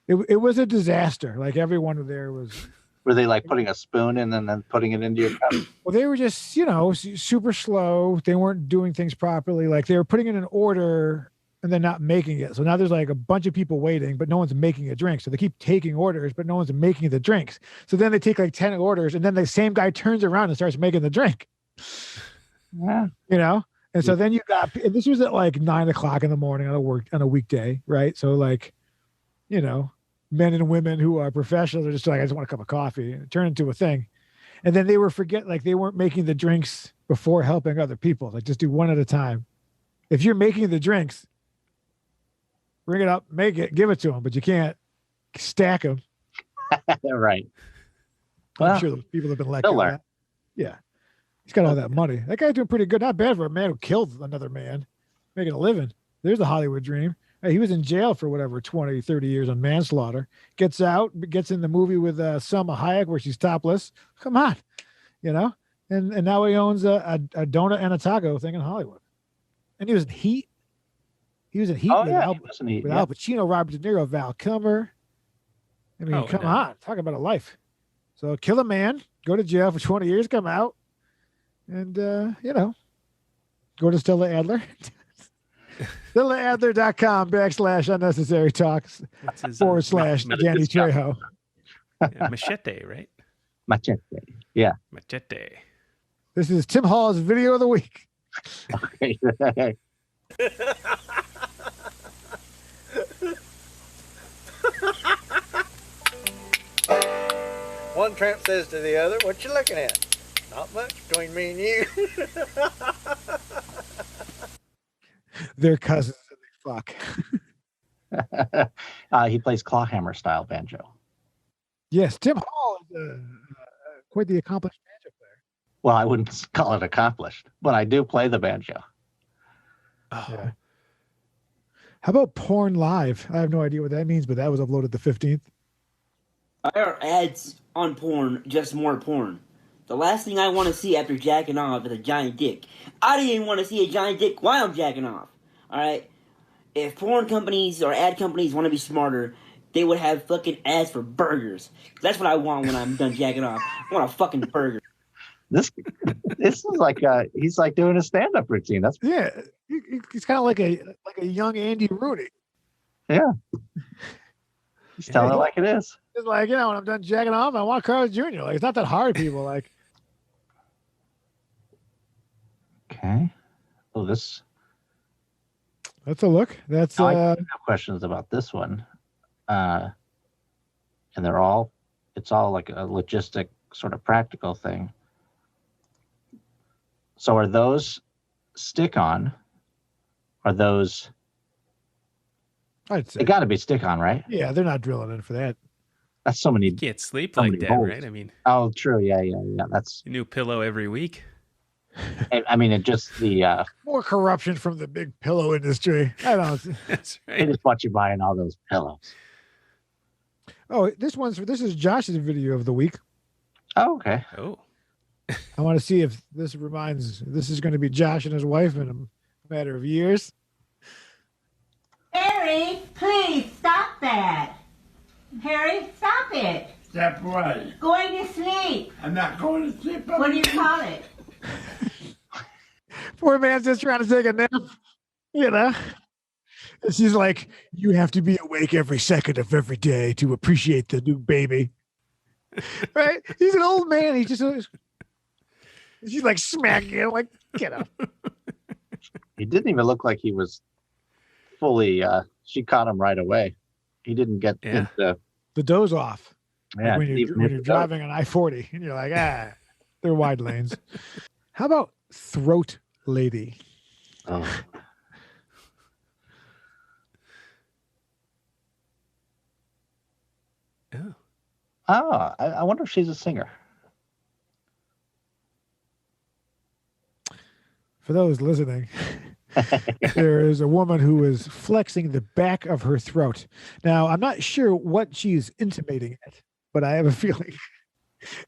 It was a disaster. Like everyone there was. Were they like putting a spoon in and then putting it into your cup? Well, they were just, super slow. They weren't doing things properly. Like they were putting in an order and then not making it. So now there's like a bunch of people waiting, but no one's making a drink. So they keep taking orders, but no one's making the drinks. So then they take like 10 orders and then the same guy turns around and starts making the drink. Yeah. And so then and this was at like 9:00 in the morning on a weekday, right? So like, men and women who are professionals are just like, I just want a cup of coffee. And it turned into a thing. And then they they weren't making the drinks before helping other people. Like just do one at a time. If you're making the drinks, bring it up, make it, give it to them, but you can't stack them. Right. I'm sure those people have been let go. Yeah. He's got all that money. That guy's doing pretty good. Not bad for a man who killed another man, making a living. There's the Hollywood dream. Hey, he was in jail for whatever, 20, 30 years on manslaughter. Gets out, gets in the movie with Selma Hayek where she's topless. Come on, And now he owns a donut and a taco thing in Hollywood. And he was in Heat. He was in Heat with Al Pacino, Robert De Niro, Val Kilmer. I mean, come on. Talk about a life. So kill a man, go to jail for 20 years, come out, and, go to Stella Adler. StellaAdler.com/unnecessary talks / Danny Trejo. Machete, right? Machete. Yeah. Machete. This is Tim Hall's video of the week. Okay. One tramp says to the other, "What you looking at?" "Not much between me and you." They're cousins and they fuck. He plays clawhammer style banjo. Yes, Tim Hall is quite the accomplished banjo player. Well, I wouldn't call it accomplished, but I do play the banjo. Oh. Yeah. How about Porn Live? I have no idea what that means, but that was uploaded the 15th. Why are ads on porn just more porn? The last thing I want to see after jacking off is a giant dick. I didn't even want to see a giant dick while I'm jacking off. Alright? If porn companies or ad companies want to be smarter, they would have fucking ads for burgers. That's what I want when I'm done jacking off. I want a fucking burger. This is like he's like doing a stand-up routine. That's he's kind of like a young Andy Rooney. Yeah. He's telling it like it is. It's like, when I'm done jacking off, I want Carl Jr. Like, it's not that hard, people. Like, okay. Oh, this. Let's a look. That's I have questions about this one. And it's all like a logistic sort of practical thing. So are those stick-on? Are those? I'd say they got to be stick-on, right? Yeah, they're not drilling in for that. That's so many. You can't sleep like that, holes. right? I mean. Oh, true. Yeah. That's a new pillow every week. I mean, it just the more corruption from the big pillow industry. I don't know. That's right. They just want you buying all those pillows. Oh, this is Josh's video of the week. Oh, okay. Oh. I want to see if this is going to be Josh and his wife in a matter of years. Harry, please stop that. Harry, stop it. Stop what? Going to sleep. I'm not going to sleep. What do you call it? Poor man's just trying to take a nap, And she's like, you have to be awake every second of every day to appreciate the new baby. Right? He's an old man. She's like smacking him, like, get up. He didn't even look like he was fully. She caught him right away. He didn't get into the doze off. Yeah, like when you're driving on I-40 and you're like, they're wide lanes. How about Throat Lady? Oh. Oh. Oh, I wonder if she's a singer. for those listening, there is a woman who is flexing the back of her throat. Now, I'm not sure what she's intimating at, but I have a feeling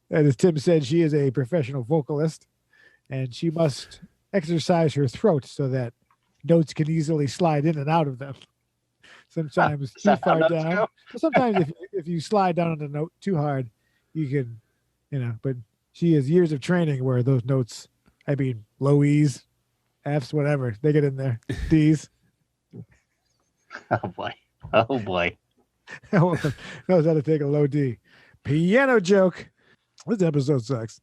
that, as Tim said, she is a professional vocalist, and she must exercise her throat so that notes can easily slide in and out of them. Sometimes too far down. Sometimes if you slide down on a note too hard, you can, but she has years of training where those notes, I mean, low E's, F's, whatever, they get in there. D's. Oh boy. Oh boy. Knows how to take a low D. Piano joke. This episode sucks.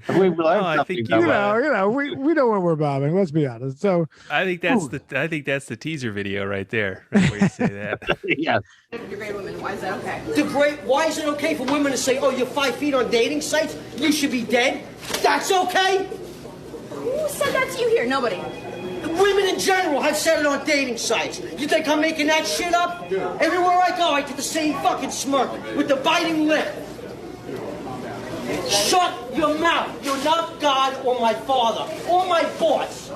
We've learned I something. think we know where we're bobbing. Let's be honest. So I think that's the teaser video right there. Right where you say that. Yes. Degrade women. Why is that okay? Why is it okay for women to say, "Oh, you're 5 feet on dating sites. You should be dead"? That's okay. Who said that to you here? Nobody. Women in general have said it on dating sites. You think I'm making that shit up? Yeah. Everywhere I go, I get the same fucking smirk with the biting lip. Shut your mouth. You're not God or my father or my boss.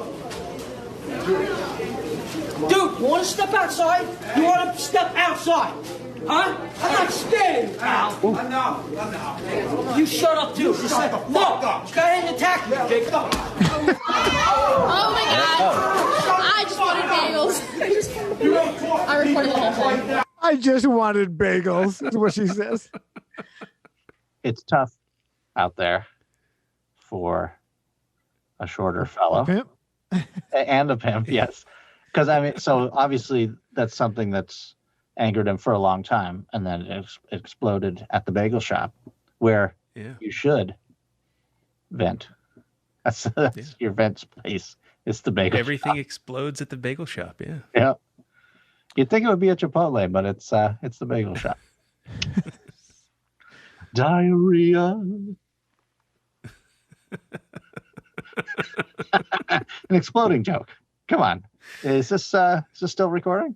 Dude, you want to step outside? You want to step outside? Huh? I'm not scared of you, pal. I'm not. You shut up, too. You shut the fuck up. Go ahead and attack me, Jake. Oh my God. I just wanted bagels. I recorded the whole thing. I just wanted bagels, is what she says. It's tough out there for a shorter fellow. Pimp? And a pimp, yes. Because, I mean, so obviously that's something that's angered him for a long time, and then it exploded at the bagel shop, where you should vent. That's your vent place. It's the bagel Everything shop. explodes at the bagel shop. Yeah. Yeah. You'd think it would be a Chipotle, but it's the bagel shop. Diarrhea. An exploding joke. Come on. Is this still recording?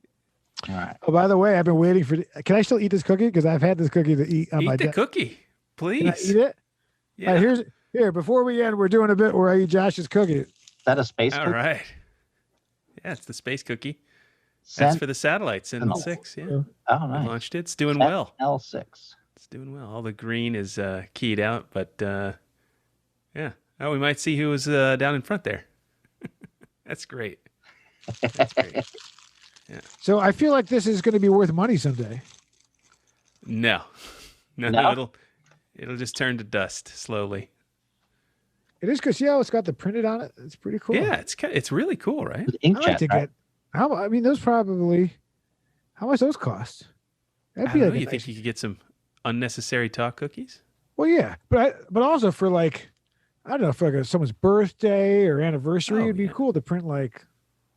All right. Oh, by the way, I've been waiting for. Can I still eat this cookie? Because I've had this cookie to eat on my Eat the cookie, please. Can I eat it? Yeah. Here. Before we end, we're doing a bit where I eat Josh's cookie. Is that a space All cookie? right. Yeah, it's the space cookie. That's for the satellites in 6. Yeah. Oh, nice. We launched it. It's doing well. L6. It's doing well. All the green is keyed out, but yeah. Oh, we might see who was down in front there. That's great. That's great. Yeah. So I feel like this is going to be worth money someday. No. It'll just turn to dust slowly. It is because it's got the printed on it. It's pretty cool. Yeah, it's really cool, right? I like to get. Those probably. How much those cost? That'd be I don't like know, you think you could get some unnecessary talk cookies? Well, yeah, but also for like, I don't know, for like someone's birthday or anniversary, it'd be cool to print like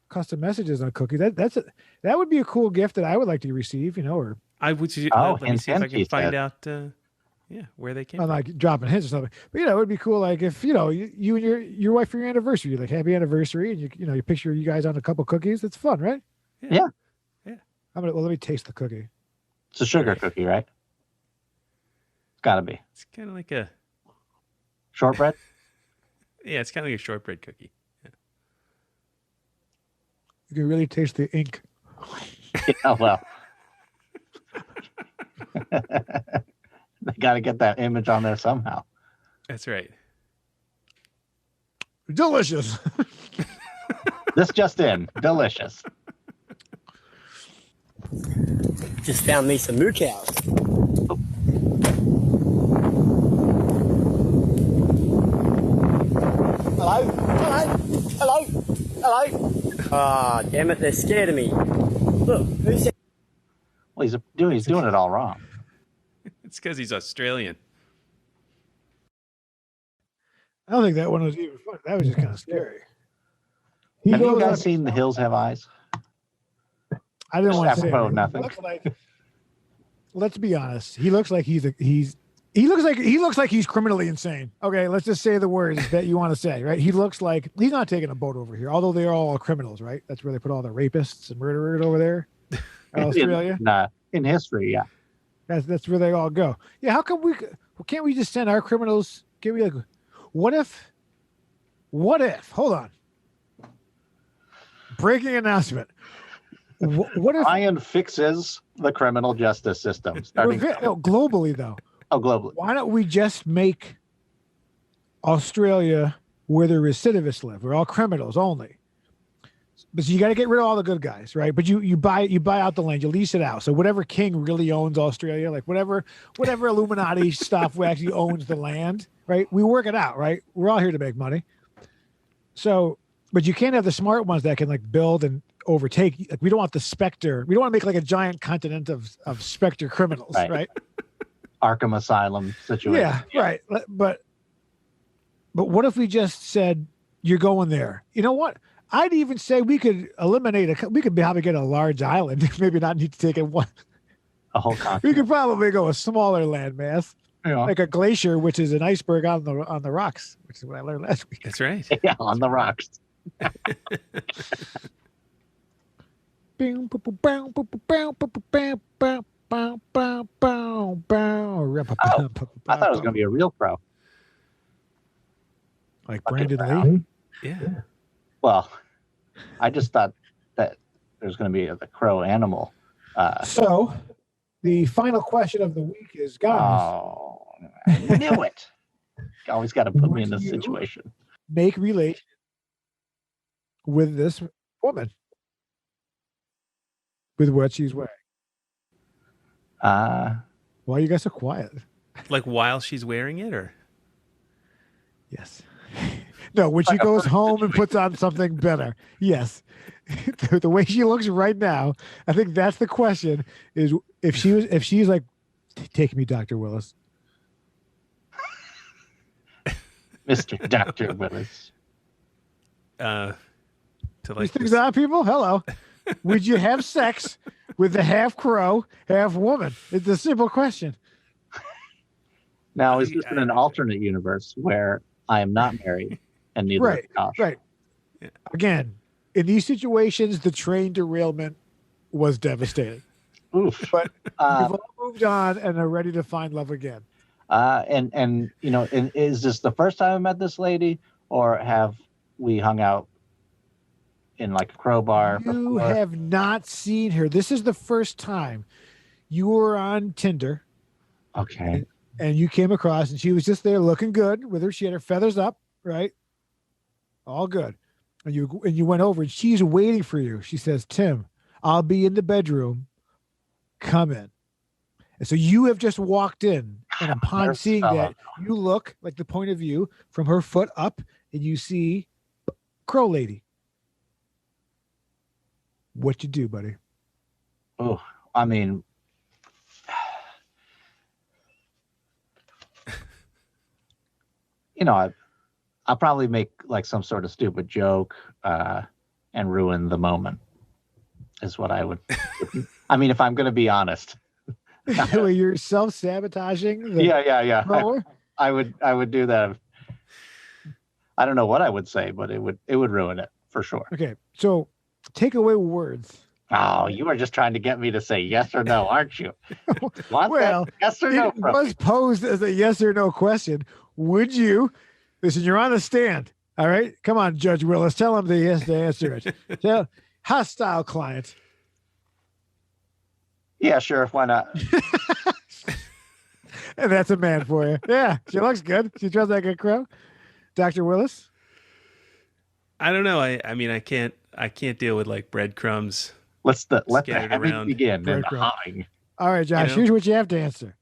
custom messages on cookies. That would be a cool gift that I would like to receive. Or I would. Let me see if I can find out. Where they came. I'm like dropping hints or something, but it would be cool. Like if you and your wife for your anniversary, like happy anniversary, and you picture you guys on a couple cookies. It's fun, right? Yeah. Let me taste the cookie. It's a sugar cookie, right? It's got to be. It's kind of like a shortbread. Yeah, it's kind of like a shortbread cookie. Yeah. You can really taste the ink. Yeah, well. They got to get that image on there somehow. That's right. Delicious. This just in. Delicious. Just found me some moo cows. Hello. Ah, damn it, they're scared of me. Look, who said? Well, he's doing it all wrong. It's because he's Australian. I don't think that one was even fun. That was just kind of scary. Have you guys seen The Hills Have Eyes? I didn't want to say apropos it. nothing. Let's be honest. He looks like he looks like he's criminally insane. Okay, let's just say the words that you want to say, right? He looks like he's not taking a boat over here, although they're all criminals, right? That's where they put all the rapists and murderers over there. Australia. In history, yeah. That's where they all go. Yeah, how come can't we just send our criminals? Can we what if, hold on. Breaking announcement. What if Brian fixes the criminal justice system? Globally though. Oh, globally. Why don't we just make Australia where the recidivists live? We're all criminals only. But you got to get rid of all the good guys, right? But you buy out the land, you lease it out. So whatever king really owns Australia, like whatever Illuminati stuff who actually owns the land, right? We work it out, right? We're all here to make money. So, but you can't have the smart ones that can like build and overtake. Like we don't want the Spectre. We don't want to make like a giant continent of Spectre criminals, right? Arkham Asylum situation. Yeah, right. But what if we just said you're going there? You know what? I'd even say we could eliminate we could probably get a large island. Maybe not need to take it one. A whole continent. We could probably go a smaller landmass, like a glacier, which is an iceberg on the rocks, which is what I learned last week. That's right. Yeah, on the rocks. I thought it was going to be a real crow. Like Brandon Lee? Yeah. Well, I just thought that there's going to be the crow animal. So, the final question of the week is, guys. Oh, I knew it. You always got to put me in this situation. Make relation with this woman, with what she's wearing. Why are you guys so quiet? Like while she's wearing it, or? Yes. No, when she goes home and puts on something better. Yes. The way she looks right now, I think that's the question, is if she's like, take me, Dr. Willis. Mr. Dr. Willis. To like these things are people? Hello. Would you have sex with the half crow, half woman? It's a simple question. Now, is this in an alternate universe where I am not married and neither is Josh? Right. Yeah. Again, in these situations, the train derailment was devastating. Oof. But we've all moved on and are ready to find love again. And you know, is this the first time I met this lady, or have we hung out in like a crow bar? You have not seen her. This is the first time. You were on Tinder. Okay. And you came across, and she was just there looking good with her. She had her feathers up, right? All good. And you went over, and she's waiting for you. She says, Tim, I'll be in the bedroom. Come in. And so you have just walked in, and upon seeing that, you look like the point of view from her foot up, and you see Crow Lady. What you do, buddy? Oh, I mean, you know, I'll probably make like some sort of stupid joke and ruin the moment. Is what I would. I mean, if I'm going to be honest. You're self-sabotaging. Yeah. I would do that. I don't know what I would say, but it would ruin it for sure. Okay, so take away words. Oh, you are just trying to get me to say yes or no, aren't you? Well, yes or no? It was posed as a yes or no question. Would you? Listen, you're on the stand. All right, come on, Judge Willis. Tell him he has to answer it. Tell hostile client. Yeah, sure. Why not? And that's a man for you. Yeah, she looks good. She draws like a crow. Dr. Willis? I don't know. I mean, I can't deal with like breadcrumbs. Let the around. begin. All right, Josh, here's what you have to answer.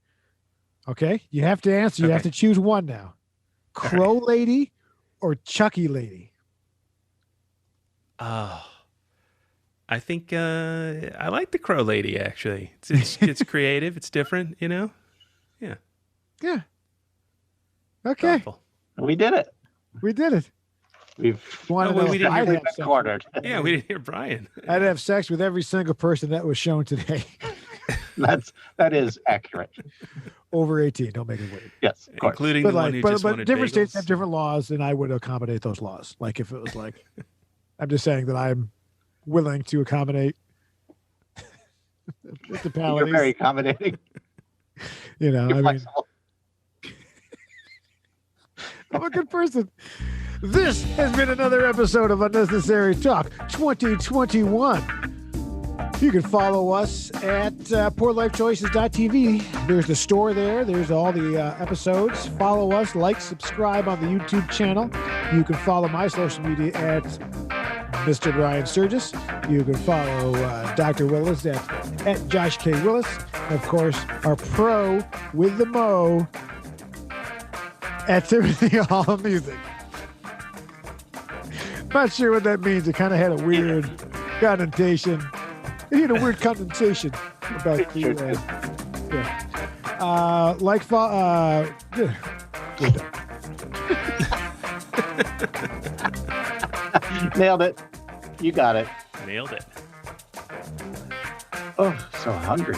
Okay? You have to answer. You have to choose one now. Crow Lady or Chucky Lady? Oh, I think I like the Crow Lady, actually. It's creative. It's different, you know? Yeah. Yeah. Okay. Thoughtful. We did it. We did it. We didn't hear quartered. Yeah, we didn't hear Brian. I'd have sex with every single person that was shown today. That is accurate. Over 18, don't make it weird. Yes, of course. Including the one who just wanted different bagels. states have different laws, and I would accommodate those laws. Like if it was like, I'm just saying that I'm willing to accommodate the You're very accommodating. You know, You're I mean, flexible. I'm a good person. This has been another episode of Unnecessary Talk 2021. You can follow us at poorlifechoices.tv. There's the store there. There's all the episodes. Follow us, like, subscribe on the YouTube channel. You can follow my social media at Mr. Brian Sturges. You can follow Dr. Willis at Josh K. Willis. And of course, our pro with the mo at Timothy Hall Music. Not sure what that means. It kind of had a weird connotation. It had a weird connotation about the Nailed it. You got it. Nailed it. Oh, so hungry.